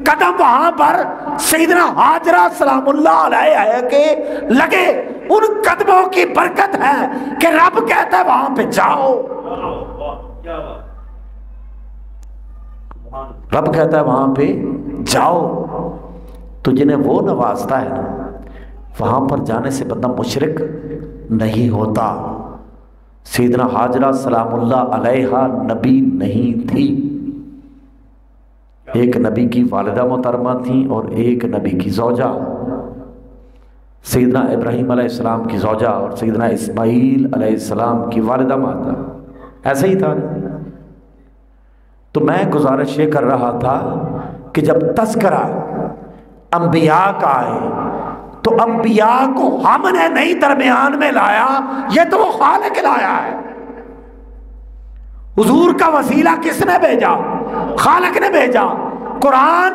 قدم وہاں پر سیدنا حاجرہ سلام اللہ علیہ کے لگے، ان قدموں کی برکت ہے کہ رب کہتا ہے وہاں پہ جاؤ، رب کہتا ہے وہاں پہ جاؤ، تو جنہیں وہ نوازتا ہے نا وہاں پر جانے سے بندہ مشرک نہیں ہوتا۔ سیدنا حاجرہ سلام اللہ علیہ نبی نہیں تھی، ایک نبی کی والدہ محترمہ تھیں اور ایک نبی کی زوجہ، سیدنا ابراہیم علیہ السلام کی زوجہ اور سیدنا اسماعیل علیہ السلام کی والدہ ماتا، ایسا ہی تھا۔ تو میں گزارش یہ کر رہا تھا کہ جب تذکرہ انبیاء کا آئے تو انبیاء کو ہم نے نہیں درمیان میں لایا، یہ تو وہ خالق لایا ہے۔ حضور کا وسیلہ کس نے بھیجا؟ خالق نے بھیجا۔ قرآن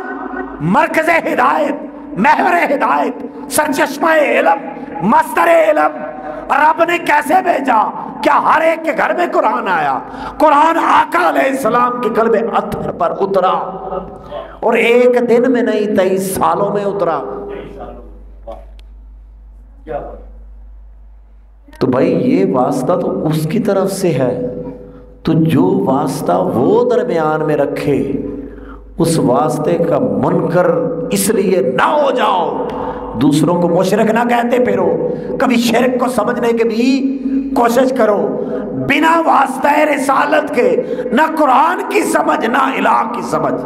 مرکز ہدایت، محور ہدایت، سرچشمہ علم، مصدر علم، رب نے کیسے بھیجا؟ کیا ہر ایک کے گھر میں قرآن آیا؟ قرآن آقا علیہ السلام کے قلب اطہر پر اترا، اور ایک دن میں نہیں 23 سالوں میں اترا۔ تو بھائی یہ واسطہ تو اس کی طرف سے ہے، تو جو واسطہ وہ درمیان میں رکھے اس واسطے کا منکر اس لیے نہ ہو جاؤ، دوسروں کو مشرک نہ کہتے پھرو، کبھی شرک کو سمجھنے کے بھی کوشش کرو، بنا واسطہ رسالت کے نہ قرآن کی سمجھ نہ الہ کی سمجھ۔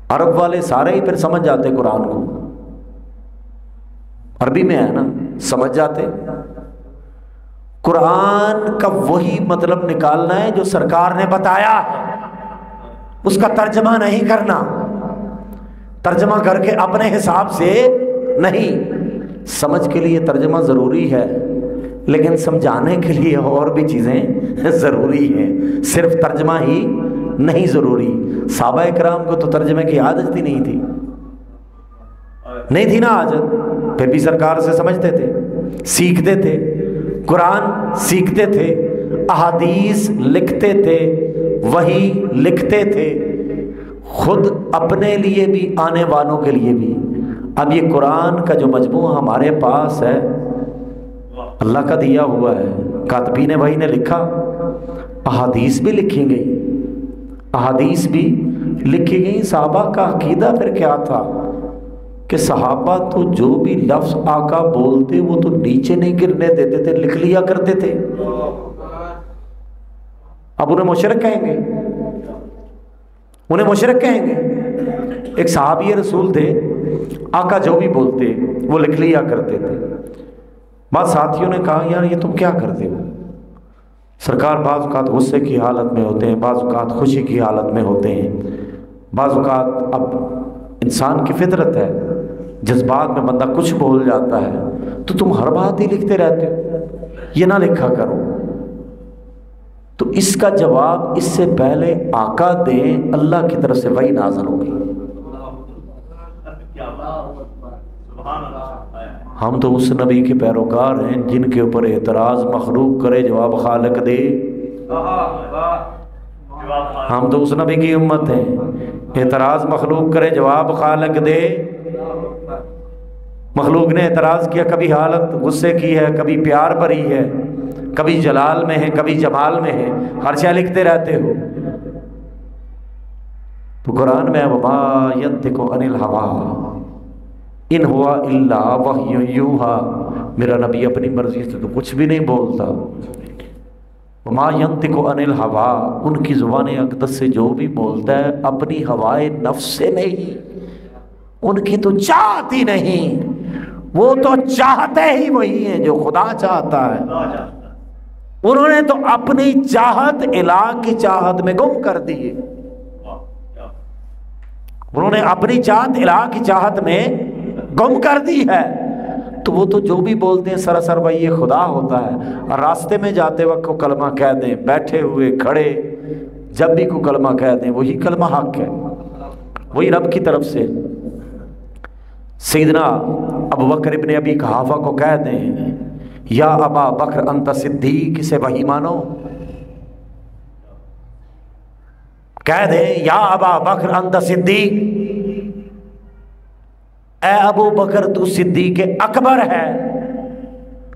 عرب والے سارے ہی پھر سمجھ جاتے قرآن کو، عربی میں ہے نا، سمجھ جاتے۔ قرآن کا وہی مطلب نکالنا ہے جو سرکار نے بتایا، اس کا ترجمہ نہیں کرنا، ترجمہ کر کے اپنے حساب سے نہیں۔ سمجھ کے لیے ترجمہ ضروری ہے، لیکن سمجھانے کے لیے اور بھی چیزیں ضروری ہیں، صرف ترجمہ ہی نہیں ضروری۔ صحابہ کرام کو تو ترجمے کی عادت ہی نہیں تھی، نہیں تھی نا عادت، پھر بھی سرکار سے سمجھتے تھے، سیکھتے تھے، قرآن سیکھتے تھے، احادیث لکھتے تھے، وحی لکھتے تھے، خود اپنے لیے بھی آنے والوں کے لیے بھی۔ اب یہ قرآن کا جو مجموعہ ہمارے پاس ہے اللہ کا دیا ہوا ہے، کاتبین وحی نے لکھا، احادیث بھی لکھی گئی، احادیث بھی لکھی گئی۔ صحابہ کا عقیدہ پھر کیا تھا کہ صحابہ تو جو بھی لفظ آقا بولتے وہ تو نیچے نہیں گرنے دیتے تھے، لکھ لیا کرتے تھے۔ اب انہیں مشرک کہیں گے، انہیں مشرک کہیں گے۔ ایک صحابی رسول تھے، آقا جو بھی بولتے وہ لکھ لیا کرتے تھے۔ بعض ساتھیوں نے کہا یار یہ تم کیا کرتے ہو؟ سرکار بعض اوقات غصے کی حالت میں ہوتے ہیں، بعض اوقات خوشی کی حالت میں ہوتے ہیں، بعض اوقات اب انسان کی فطرت ہے، جذبات میں بندہ کچھ بول جاتا ہے، تو تم ہر بات ہی لکھتے رہتے ہو، یہ نہ لکھا کرو۔ تو اس کا جواب اس سے پہلے آقا دیں، اللہ کی طرف سے وحی نازل ہوگی۔ ہم تو اس نبی کے پیروکار ہیں جن کے اوپر اعتراض مخلوق کرے جواب خالق دے۔ ہم تو اس نبی کی امت ہیں، اعتراض مخلوق کرے جواب خالق دے۔ مخلوق نے اعتراض کیا، کبھی حالت غصے کی ہے، کبھی پیار بھری ہے، کبھی جلال میں ہے، کبھی جمال میں ہے، ہر شے لکھتے رہتے ہو۔ تو قرآن میں وما ینطق عن الہویٰ ان ہوا الا وحی یوحیٰ، میرا نبی اپنی مرضی سے تو کچھ بھی نہیں بولتا۔ وما ینطق عن الہویٰ، ان کی زبان اقدس سے جو بھی بولتا ہے اپنی ہوائے نفس سے نہیں، ان کی تو چاہت ہی نہیں، وہ تو چاہتے ہی وہی ہیں جو خدا چاہتا ہے۔ انہوں نے تو اپنی چاہت الہ کی چاہت میں گم کر دی، انہوں نے اپنی چاہت الہ کی چاہت میں گم کر دی ہے۔ تو وہ تو جو بھی بولتے ہیں سراسر وہی خدا ہوتا ہے۔ اور راستے میں جاتے وقت کو کلمہ کہہ دیں، بیٹھے ہوئے کھڑے جب بھی کو کلمہ کہہ دیں، وہی کلمہ حق ہے، وہی رب کی طرف سے۔ سیدنا ابوبکر ابن ابی قحافہ کو کہہ دیں یا ابا بکر انت صدیق، سے وہی مانو، کہہ دیں یا ابا بکر انت صدیق، اے ابو بکر تو صدیق اکبر ہے۔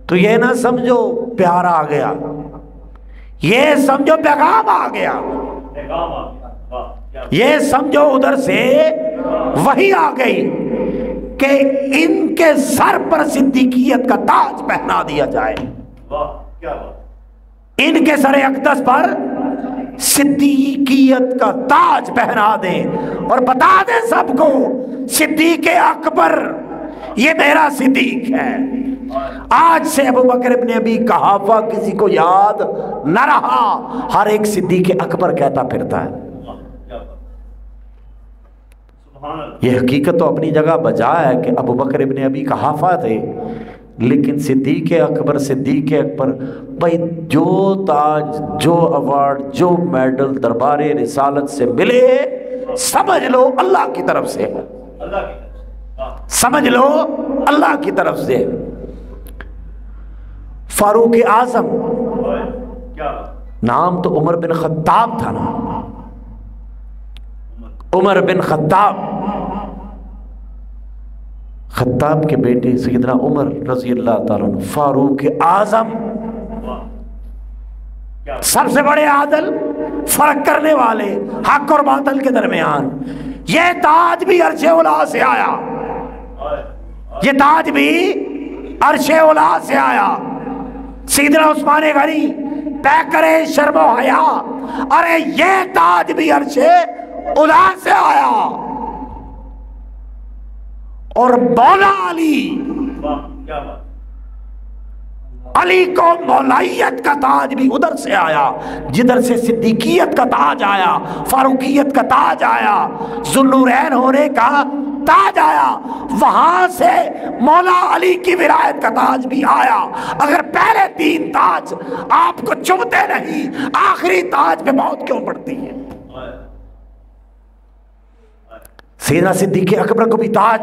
تو یہ نہ سمجھو پیار آ گیا، یہ سمجھو پیغام آ گیا، یہ سمجھو ادھر سے وحی آ گئی کہ ان کے سر پر صدیقیت کا تاج پہنا دیا جائے، ان کے سر اقدس پر صدیقیت کا تاج پہنا دیں اور بتا دیں سب کو صدیق اکبر یہ میرا صدیق ہے۔ آج سے ابوبکر ابن ابی قحافہ کسی کو یاد نہ رہا، ہر ایک صدیق اکبر کہتا پھرتا ہے۔ یہ حقیقت تو اپنی جگہ بجا ہے کہ ابوبکر ابن ابی قحافہ تھے، لیکن صدیق اکبر بھائی جو تاج، جو ایوارڈ، جو میڈل دربار رسالت سے ملے سمجھ لو اللہ کی طرف سے، سمجھ لو اللہ کی طرف سے۔ فاروق اعظم نام تو عمر بن خطاب تھا نا، عمر بن خطاب کے بیٹے سیدنا عمر رضی اللہ تعالیٰ عنہ، فاروق اعظم، سب سے بڑے عادل، فرق کرنے والے حق اور باطل کے درمیان۔ یہ تاج بھی عرش اولا سے آیا، یہ تاج بھی عرش اولا سے آیا۔ سیدنا عثمان غنی طے کرے شرم و حیا، ارے یہ تاج بھی عرش اولا سے آیا۔ اور مولا علی کو مولائیت کا تاج بھی ادھر سے آیا جدھر سے صدیقیت کا تاج آیا، فاروقیت کا تاج آیا، ذوالنورین ہونے کا تاج آیا، وہاں سے مولا علی کی ولایت کا تاج بھی آیا۔ اگر پہلے تین تاج آپ کو چبھتے نہیں، آخری تاج پہ موت کیوں پڑتی ہے؟ سیدنا صدیق اکبر کو بھی تاج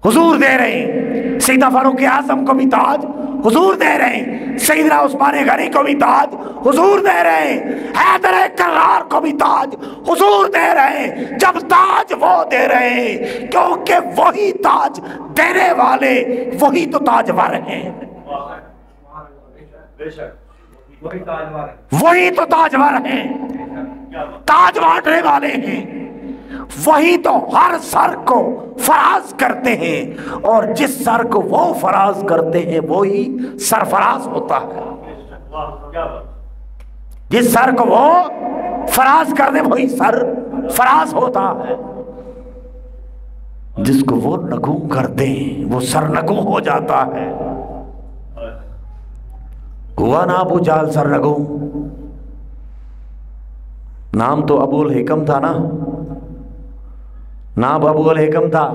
حضور دے رہے ہیں، سیدنا فاروق اعظم کو بھی تاج حضور دے رہے ہیں، سیدنا عثمان غنی کو بھی تاج حضور دے رہے ہیں، حیدر کرار کو بھی تاج حضور دے رہے ہیں۔ جب تاج وہ دے رہے ہیں کیونکہ وہی تاج دینے والے وہی تو تاجور ہیں، وہی تو تاجور ہیں، تاج بانٹنے والے ہیں، وہی تو ہر سر کو فراز کرتے ہیں، اور جس سر کو وہ فراز کرتے ہیں وہی سرفراز ہوتا ہے۔ جس سر کو وہ فراز کر دے وہی سر فراز ہوتا ہے، جس کو وہ نگوں کر دیں وہ سر نگوں ہو جاتا ہے۔ ہوا نا ابو جہل سر نگوں، نام تو ابو الحکم تھا نا، نام ابو الحکم تھا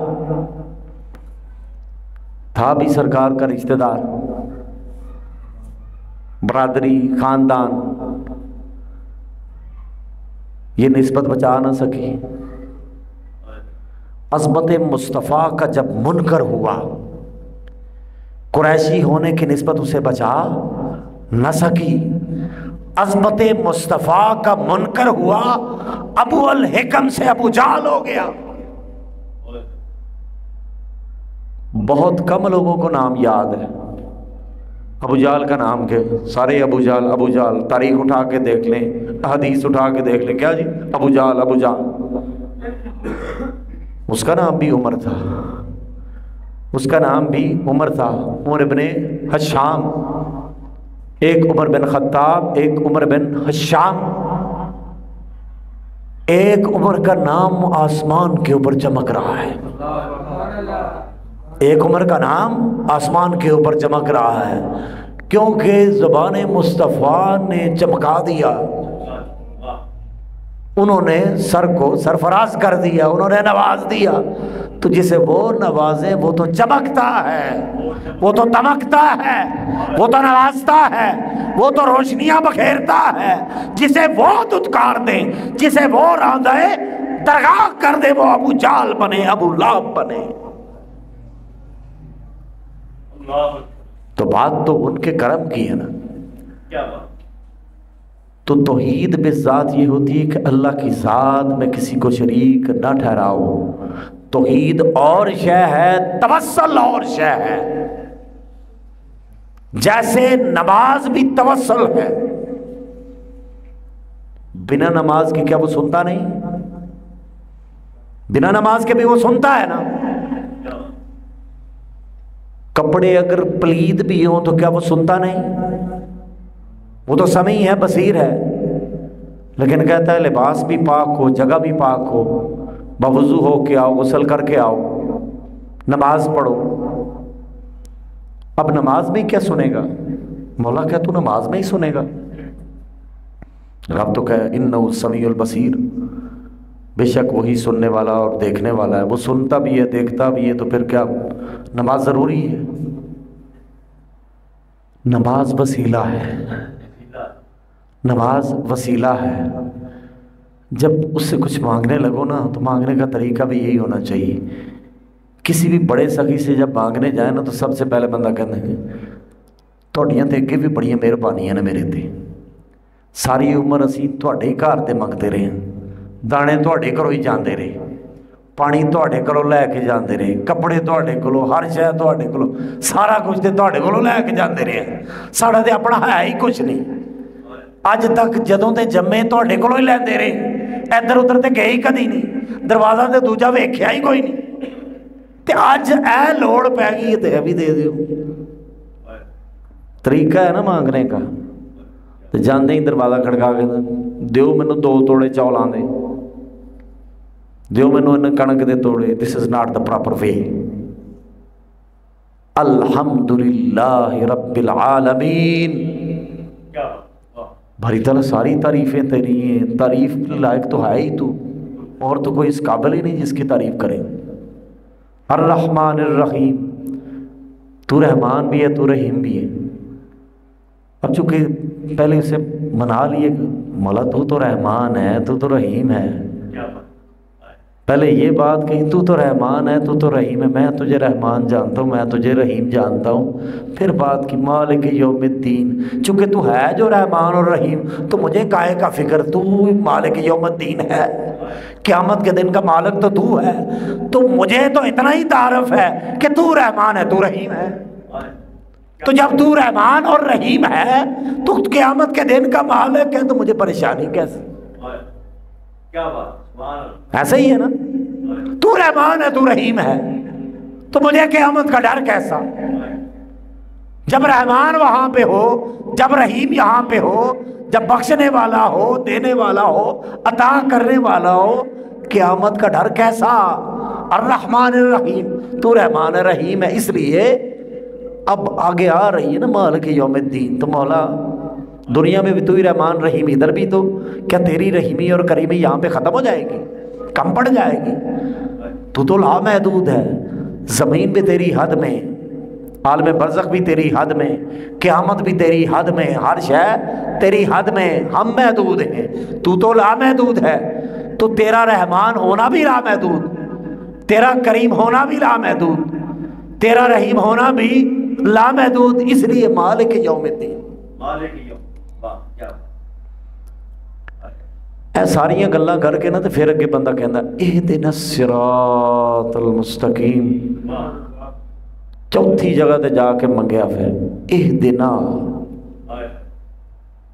بھی سرکار کا رشتہ دار، برادری، خاندان، یہ نسبت بچا نہ سکی۔ عظمت مصطفیٰ کا جب منکر ہوا، قریشی ہونے کی نسبت اسے بچا نہ سکی۔ عظمت مصطفیٰ کا منکر ہوا، ابو الحکم سے ابو جہل ہو گیا۔ بہت کم لوگوں کو نام یاد ہے ابو جہل کا نام کے، سارے ابو جہل ابو جہل، تاریخ اٹھا کے دیکھ لیں، حدیث اٹھا کے دیکھ لیں، کیا جی ابو جہل ابو جہل۔ اس کا نام بھی عمر تھا، اس کا نام بھی عمر تھا، عمر بن حشام، ایک عمر بن خطاب، ایک عمر بن حشام۔ ایک عمر کا نام آسمان کے اوپر چمک رہا ہے، ایک عمر کا نام آسمان کے اوپر چمک رہا ہے، کیونکہ زبان مصطفیٰ نے چمکا دیا، انہوں نے سر کو سرفراز کر دیا، انہوں نے نواز دیا۔ تو جسے وہ نوازے وہ تو چمکتا ہے، وہ تو دمکتا ہے، وہ تو نوازتا ہے، وہ تو روشنیاں بکھیرتا ہے۔ جسے وہ دھتکار دے، جسے وہ راندے درگاہ کر دے، وہ ابو جہل بنے، ابو لہب بنے۔ تو بات تو ان کے کرم کی ہے نا۔ کیا بات؟ تو توحید بالذات یہ ہوتی ہے کہ اللہ کی ذات میں کسی کو شریک نہ ٹھہراؤ۔ توحید اور شے ہے، توسل اور شے ہے۔ جیسے نماز بھی توسل ہے، بنا نماز کے کیا وہ سنتا نہیں؟ بنا نماز کے بھی وہ سنتا ہے نا۔ کپڑے اگر پلید بھی ہوں تو کیا وہ سنتا نہیں؟ وہ تو سمیع ہے، بصیر ہے، لیکن کہتا ہے لباس بھی پاک ہو، جگہ بھی پاک ہو، بوضو ہو کے آؤ، غسل کر کے آؤ، نماز پڑھو۔ اب نماز میں کیا سنے گا؟ مولا کہہ تو نماز میں ہی سنے گا۔ رب تو کہے انہ السمیع البصیر، بے شک وہی سننے والا اور دیکھنے والا ہے۔ وہ سنتا بھی ہے، دیکھتا بھی ہے، تو پھر کیا نماز ضروری ہے؟ نماز وسیلہ ہے، نماز وسیلہ ہے۔ جب اس سے کچھ مانگنے لگو نا تو مانگنے کا طریقہ بھی یہی ہونا چاہیے۔ کسی بھی بڑے سخی سے جب مانگنے جائیں نا تو سب سے پہلے بندہ کہتے ہیں تہاڈیاں تے اگے بھی بڑی مہربانیاں نے میرے تے، ساری عمر اسی تہاڈے ہی گھر تے منگتے رہے ہیں، دانے تہاڈے گھروں ہی جاندے رہے، پانی تہاڈے کولوں لے کے جاندے رہے، کپڑے تہاڈے کولوں، ہر شے تہاڈے کولوں، سارا کچھ تے تہاڈے کولوں لے کے جاندے رہے، ساڈا تے اپنا ہے ہی کچھ نہیں۔ اج تک جدوں تے جمے تہاڈے کولوں ہی لیندے رہے، ادھر ادھر تے گئے ہی کدی نہیں، دروازہ تے دوجا ویکھیا ہی کوئی نہیں، تے اج اے لوڑ پੈ گئی تے بھی دے دیو۔ طریقہ ہے نا مانگنے کا۔ تے جاندے ہی دروازہ کھڑکا کے دیو مینوں 2 توڑے چولاں دے، دیو مینوں ان کنک دے توڑے۔ This is not the proper way. الحمدللہ رب العالمین۔ بھاری تعالیٰ ساری تعریفیں تیری ہیں، تعریف کے لائق تو ہے ہی تو، اور تو کوئی اس قابل ہی نہیں جس کی تعریف کرے۔ الرحمن الرحیم، تو رحمان بھی ہے، تو رحیم بھی ہے۔ اب چونکہ پہلے اسے منا لیے مولا تو تو رحمان ہے، تو تو رحیم ہے، پہلے یہ بات کہی تو تو رحمان ہے، تو تو رحیم ہے، میں تجھے رحمان جانتا ہوں، میں تجھے رحیم جانتا ہوں۔ پھر بات کی مالک یوم الدین، چونکہ تو ہے جو رحمان اور رحیم، تو مجھے کائے کا فکر، تو مالک یوم الدین ہے، قیامت کے دن کا مالک تو ہے، تو مجھے تو اتنا ہی تعارف ہے کہ تو رحمان ہے، تو رحیم ہے۔ تو جب تو رحمان اور رحیم ہے تو قیامت کے دن کا مالک ہے، تو مجھے پریشانی کیسے؟ کیا بات؟ ایسا ہی ہے نا، تو رحمان ہے، تو رحیم ہے، تو مجھے قیامت کا ڈر کیسا؟ جب رحمان وہاں پہ ہو، جب رحیم یہاں پہ ہو، جب بخشنے والا ہو، دینے والا ہو، عطا کرنے والا ہو، قیامت کا ڈر کیسا؟ الرحمن الرحیم، تو رحمان رحیم ہے۔ اس لیے اب آگے آ رہی ہے نا مالک یوم الدین، تو مولا دنیا میں بھی تو ہی رحمان رحیم، ادھر بھی تو کیا تیری رحیمی اور کریمی یہاں پہ ختم ہو جائے گی، کم پڑ جائے گی؟ تو لامحدود ہے، زمین بھی تیری حد میں، عالم برزخ بھی تیری حد میں، قیامت بھی تیری حد میں، ہر شے تیری حد میں، ہم محدود ہیں، تو لامحدود ہے، تو تیرا رحمان ہونا بھی لامحدود، تیرا کریم ہونا بھی لامحدود، تیرا رحیم ہونا بھی لامحدود، اس لیے مالک یوم الدین۔ مالک یوم، واہ کیا بات۔ اے ساریاں گلاں کر کے نا تے پھر اگے بندہ کہندا اہدنا الصراط المستقیم، چوتھی جگہ تے جا کے منگیا پھر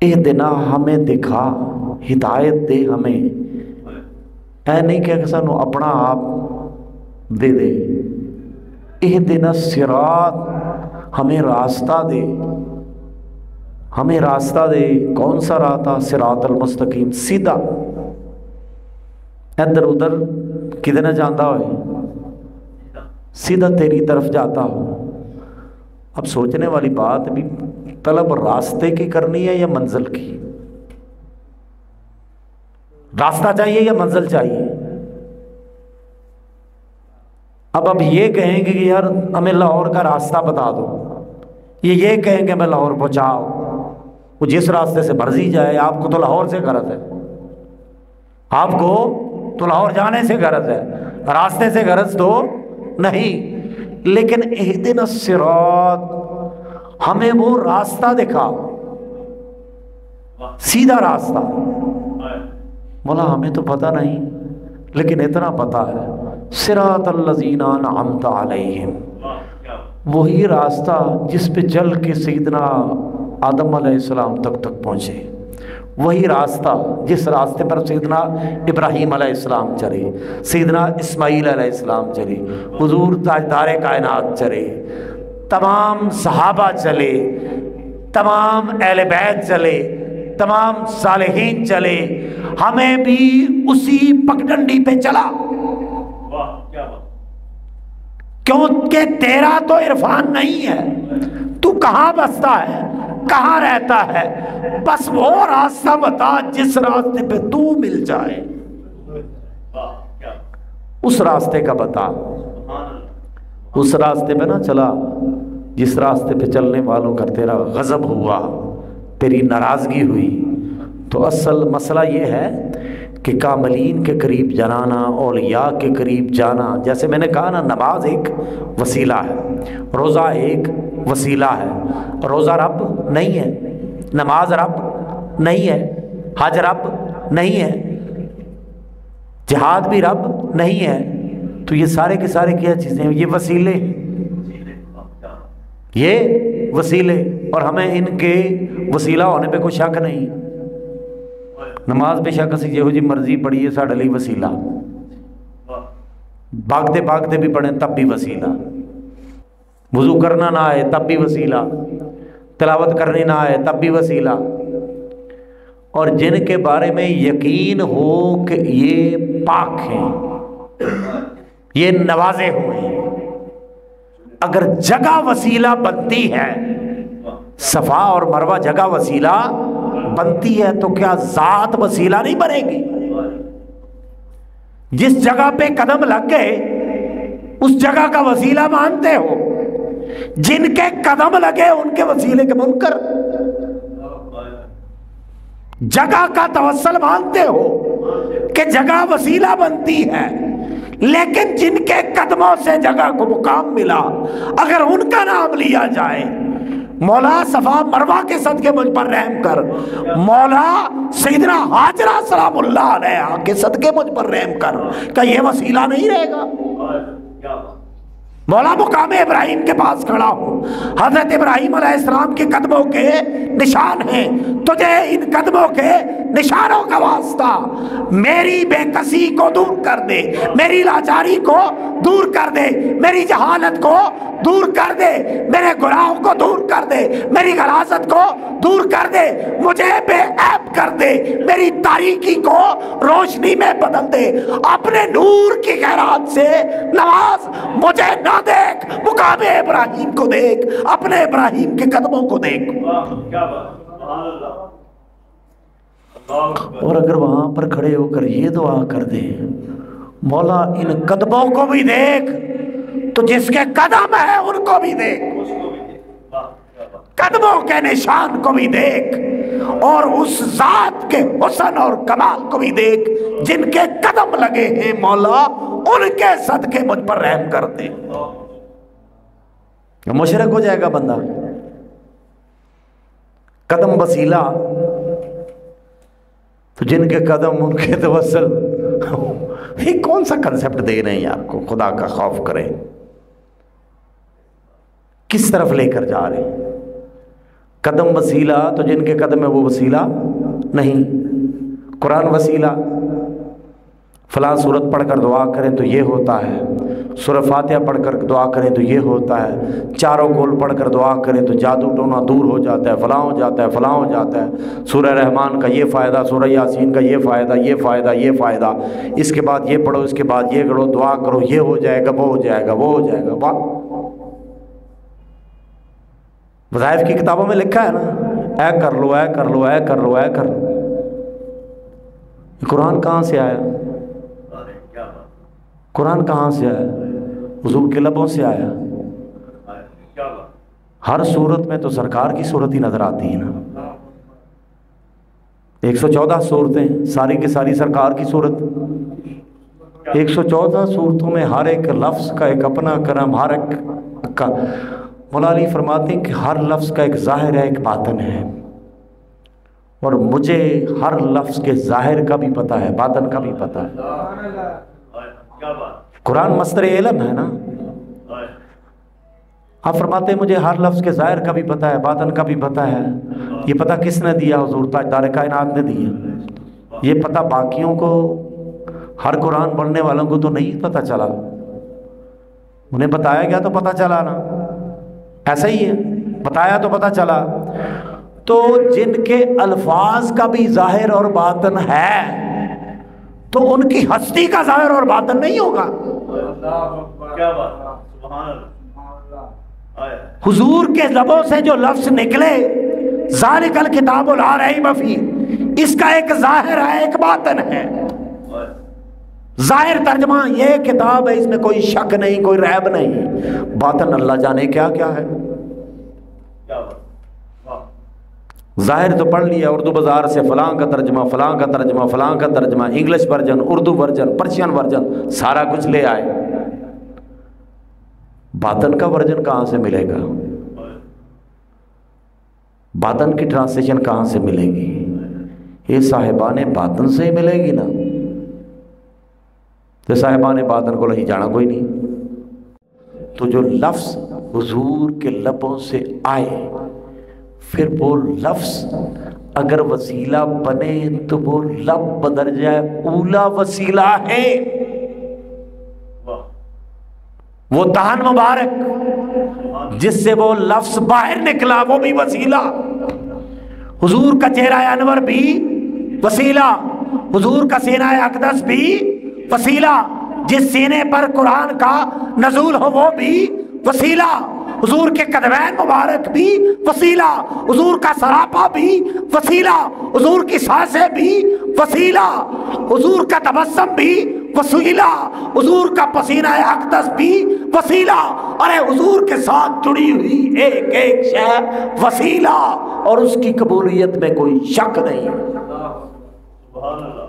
اہدنا ہمیں دکھا، ہدایت دے ہمیں، اے نہیں کہ سانو اپنا آپ دے دے، اہدنا الصراط ہمیں راستہ دے، ہمیں راستہ دے۔ کون سا راستہ؟ صراط المستقیم، سیدھا، ادھر ادھر کدھر نہ جاندہ ہوئے، سیدھا تیری طرف جاتا ہو۔ اب سوچنے والی بات بھی، طلب راستے کی کرنی ہے یا منزل کی؟ راستہ چاہیے یا منزل چاہیے؟ اب یہ کہیں گے کہ یار ہمیں لاہور کا راستہ بتا دو، یہ کہیں گے ہمیں لاہور پہنچاؤ، وہ جس راستے سے مرضی جائے، آپ کو تو لاہور سے غرض ہے، آپ کو تو لاہور جانے سے غرض ہے، راستے سے غرض تو نہیں۔ لیکن اہدنا الصراط، ہمیں وہ راستہ دکھا، سیدھا راستہ۔ مولا ہمیں تو پتہ نہیں، لیکن اتنا پتہ ہے، صراط الذین انعمت علیہم، وہی راستہ جس پہ چل کے سیدنا آدم علیہ السلام تک پہنچے، وہی راستہ جس راستے پر سیدنا ابراہیم علیہ السلام چلے، سیدنا اسماعیل علیہ السلام چلے، حضور تاجدار کائنات چلے، تمام صحابہ چلے، تمام اہل بیت چلے، تمام صالحین چلے، ہمیں بھی اسی پگڈنڈی پہ چلا، کیونکہ تیرا تو عرفان نہیں ہے، تو کہاں بستا ہے، کہاں رہتا ہے، بس وہ راستہ بتا جس راستے پہ تو مل جائے، اس راستے کا بتا۔ اس راستے پہ نہ چلا جس راستے پہ چلنے والوں کا تیرا غضب ہوا، تیری ناراضگی ہوئی۔ تو اصل مسئلہ یہ ہے کہ کاملین کے قریب جانا، اولیاء کے قریب جانا، جیسے میں نے کہا نا، نماز ایک وسیلہ ہے، روزہ ایک وسیلہ ہے، روزہ رب نہیں ہے، نماز رب نہیں ہے، حج رب نہیں ہے، جہاد بھی رب نہیں ہے، تو یہ سارے کے سارے کیا چیزیں ہیں؟ یہ وسیلے، یہ وسیلے، اور ہمیں ان کے وسیلہ ہونے پہ کوئی شک نہیں۔ نماز بے شک اسی جہو جی مرضی پڑھیے، ساڈے لئی وسیلہ، بھاگتے بھاگتے بھی پڑھیں تب بھی وسیلہ، وضو کرنا نہ آئے تب بھی وسیلہ، تلاوت کرنی نہ آئے تب بھی وسیلہ۔ اور جن کے بارے میں یقین ہو کہ یہ پاک ہیں، یہ نوازے ہوئے ہیں، اگر جگہ وسیلہ بنتی ہے، صفا اور مروہ جگہ وسیلہ بنتی ہے، تو کیا ذات وسیلہ نہیں بنے گی؟ جس جگہ پہ قدم لگ گئے اس جگہ کا وسیلہ مانتے ہو، جن کے قدم لگے ان کے وسیلے کے منکر، جگہ کا توسل مانتے ہو کہ جگہ وسیلہ بنتی ہے، لیکن جن کے قدموں سے جگہ کو مقام ملا، اگر ان کا نام لیا جائے، مولا صفا مروہ کے صدقے مجھ پر رحم کر، مولا سیدنا حاجرہ سلام اللہ علیہ کے صدقے مجھ پر رحم کر، کہ یہ وسیلہ نہیں رہے گا؟ مولا مقام ابراہیم کے پاس کھڑا ہوں، حضرت ابراہیم علیہ السلام کے قدموں کے نشان ہیں، تجھے ان قدموں کے نشانوں کا واسطہ میری بے کسی کو دور کر دے، میری لاچاری کو دور کر دے، میری جہالت کو دور کر دے، میرے گناہوں کو دور کر دے، میری غلاظت کو دور کر دے، مجھے بے عیب کر دے، میری تاریکی کو روشنی میں بدل دے، اپنے نور کی خیرات سے نواز، مجھے نہ دیکھ مقام ابراہیم کو دیکھ، اپنے ابراہیم کے قدموں کو دیکھ۔ اور اگر وہاں پر کھڑے ہو کر یہ دعا کر دیں، مولا ان قدموں کو بھی دیکھ، تو جس کے قدم ہے ان کو بھی دیکھ، اس کو بھی دے، واہ کیا بات، قدموں کے نشان کو بھی دیکھ، اور اس ذات کے حسن اور کمال کو بھی دیکھ جن کے قدم لگے ہیں مولا، ان کے صدقے مجھ پر رحم کر دے۔ مشرک ہو جائے گا بندہ۔ قدم وسیلہ، تو جن کے قدم ان کے توسل، یہ کون سا کنسپٹ دے رہے ہیں آپ کو؟ خدا کا خوف کریں، کس طرف لے کر جا رہے ہیں؟ قدم وسیلہ، تو جن کے قدم ہے وہ وسیلہ نہیں۔ قرآن وسیلہ، فلاں سورت پڑھ کر دعا کریں تو یہ ہوتا ہے، سورہ فاتحہ پڑھ کر دعا کریں تو یہ ہوتا ہے، چاروں کول پڑھ کر دعا کریں تو جادو ٹونا دور ہو جاتا ہے، فلاں ہو جاتا ہے، فلاں ہو جاتا ہے، سورہ رحمان کا یہ فائدہ، سورہ یاسین کا یہ فائدہ، یہ فائدہ، یہ فائدہ، اس کے بعد یہ پڑھو، اس کے بعد یہ کرو، دعا کرو، یہ ہو جائے گا، وہ ہو جائے گا، وہ ہو جائے گا۔ واہ، وظائف کی کتابوں میں لکھا ہے نا، اے کر لو، اے کر لو، اے کر لو، اے کر لو۔ قرآن کہاں سے آیا؟ کیا بات، قرآن کہاں سے آیا؟ حضور کے لبوں سے آیا۔ کیا بات، ہر صورت میں تو سرکار کی صورت ہی نظر آتی ہے نا۔ 114 صورتیں، ساری کی ساری سرکار کی صورت۔ 114 صورتوں میں ہر ایک لفظ کا ایک اپنا کرم، ہر ایک کا، مولا علی فرماتے ہیں کہ ہر لفظ کا ایک ظاہر ہے، ایک باطن ہے، اور مجھے ہر لفظ کے ظاہر کا بھی پتہ ہے، باطن کا بھی پتہ ہے۔ کیا بات، قرآن مصدر علم ہے نا۔ آپ فرماتے ہیں مجھے ہر لفظ کے ظاہر کا بھی پتہ ہے، باطن کا بھی پتہ ہے۔ یہ پتہ کس نے دیا؟ حضور تاجدار کائنات نے دیا۔ یہ پتہ باقیوں کو، ہر قرآن پڑھنے والوں کو تو نہیں پتہ چلا، انہیں بتایا گیا تو پتہ چلا نا، ایسا ہی ہے، بتایا تو پتہ چلا۔ تو جن کے الفاظ کا بھی ظاہر اور باطن ہے تو ان کی ہستی کا ظاہر اور باطن نہیں ہوگا۔ کیا بات، سبحان اللہ، حضور کے لبوں سے جو لفظ نکلے، ذالک الکتاب لا ریب فیہ، اس کا ایک ظاہر ہے، ایک باطن ہے۔ ظاہر ترجمہ یہ کتاب ہے، اس میں کوئی شک نہیں، کوئی ریب نہیں، باطن اللہ جانے کیا کیا ہے۔ کیا بات، واہ، ظاہر تو پڑھ لیا اردو بازار سے، فلاں کا ترجمہ، فلاں کا ترجمہ، فلاں کا ترجمہ، English version, Urdu version, Persian version, سارا کچھ لے آئے۔ باطن کا ورژن کہاں سے ملے گا؟ باطن کی ٹرانسلیشن کہاں سے ملے گی؟ یہ صاحبان باطن سے ہی ملے گی نا۔ تو صاحبان باطن کو لہی جانا کوئی نہیں۔ تو جو لفظ حضور کے لبوں سے آئے، پھر وہ لفظ اگر وسیلہ بنے تو وہ لب بدرجہ اولا وسیلہ ہے۔ وہ دہن مبارک جس سے وہ لفظ باہر نکلا وہ بھی وسیلہ، حضور کا چہرہ انور بھی وسیلہ، حضور کا سینہ اقدس بھی وسیلہ، جس سینے پر قرآن کا نزول ہو وہ بھی وسیلہ، حضور کے قدمین مبارک بھی وسیلہ، حضور کا سراپا بھی وسیلہ، حضور کی سانسیں بھی وسیلہ، حضور کا تبسم بھی وسیلہ، حضور کا پسینہ اقدس بھی وسیلہ، ارے حضور کے ساتھ جڑی ہوئی ایک ایک شے وسیلہ، اور اس کی قبولیت میں کوئی شک نہیں۔ سبحان اللہ،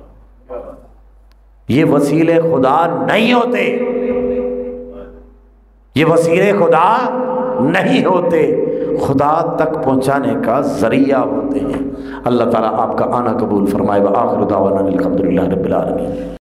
یہ وسیلے خدا نہیں ہوتے، یہ وسیلے خدا نہیں ہوتے، خدا تک پہنچانے کا ذریعہ ہوتے ہیں۔ اللہ تعالیٰ آپ کا آنا قبول فرمائے۔ وآخر دعوانا الحمدللہ رب العالمین۔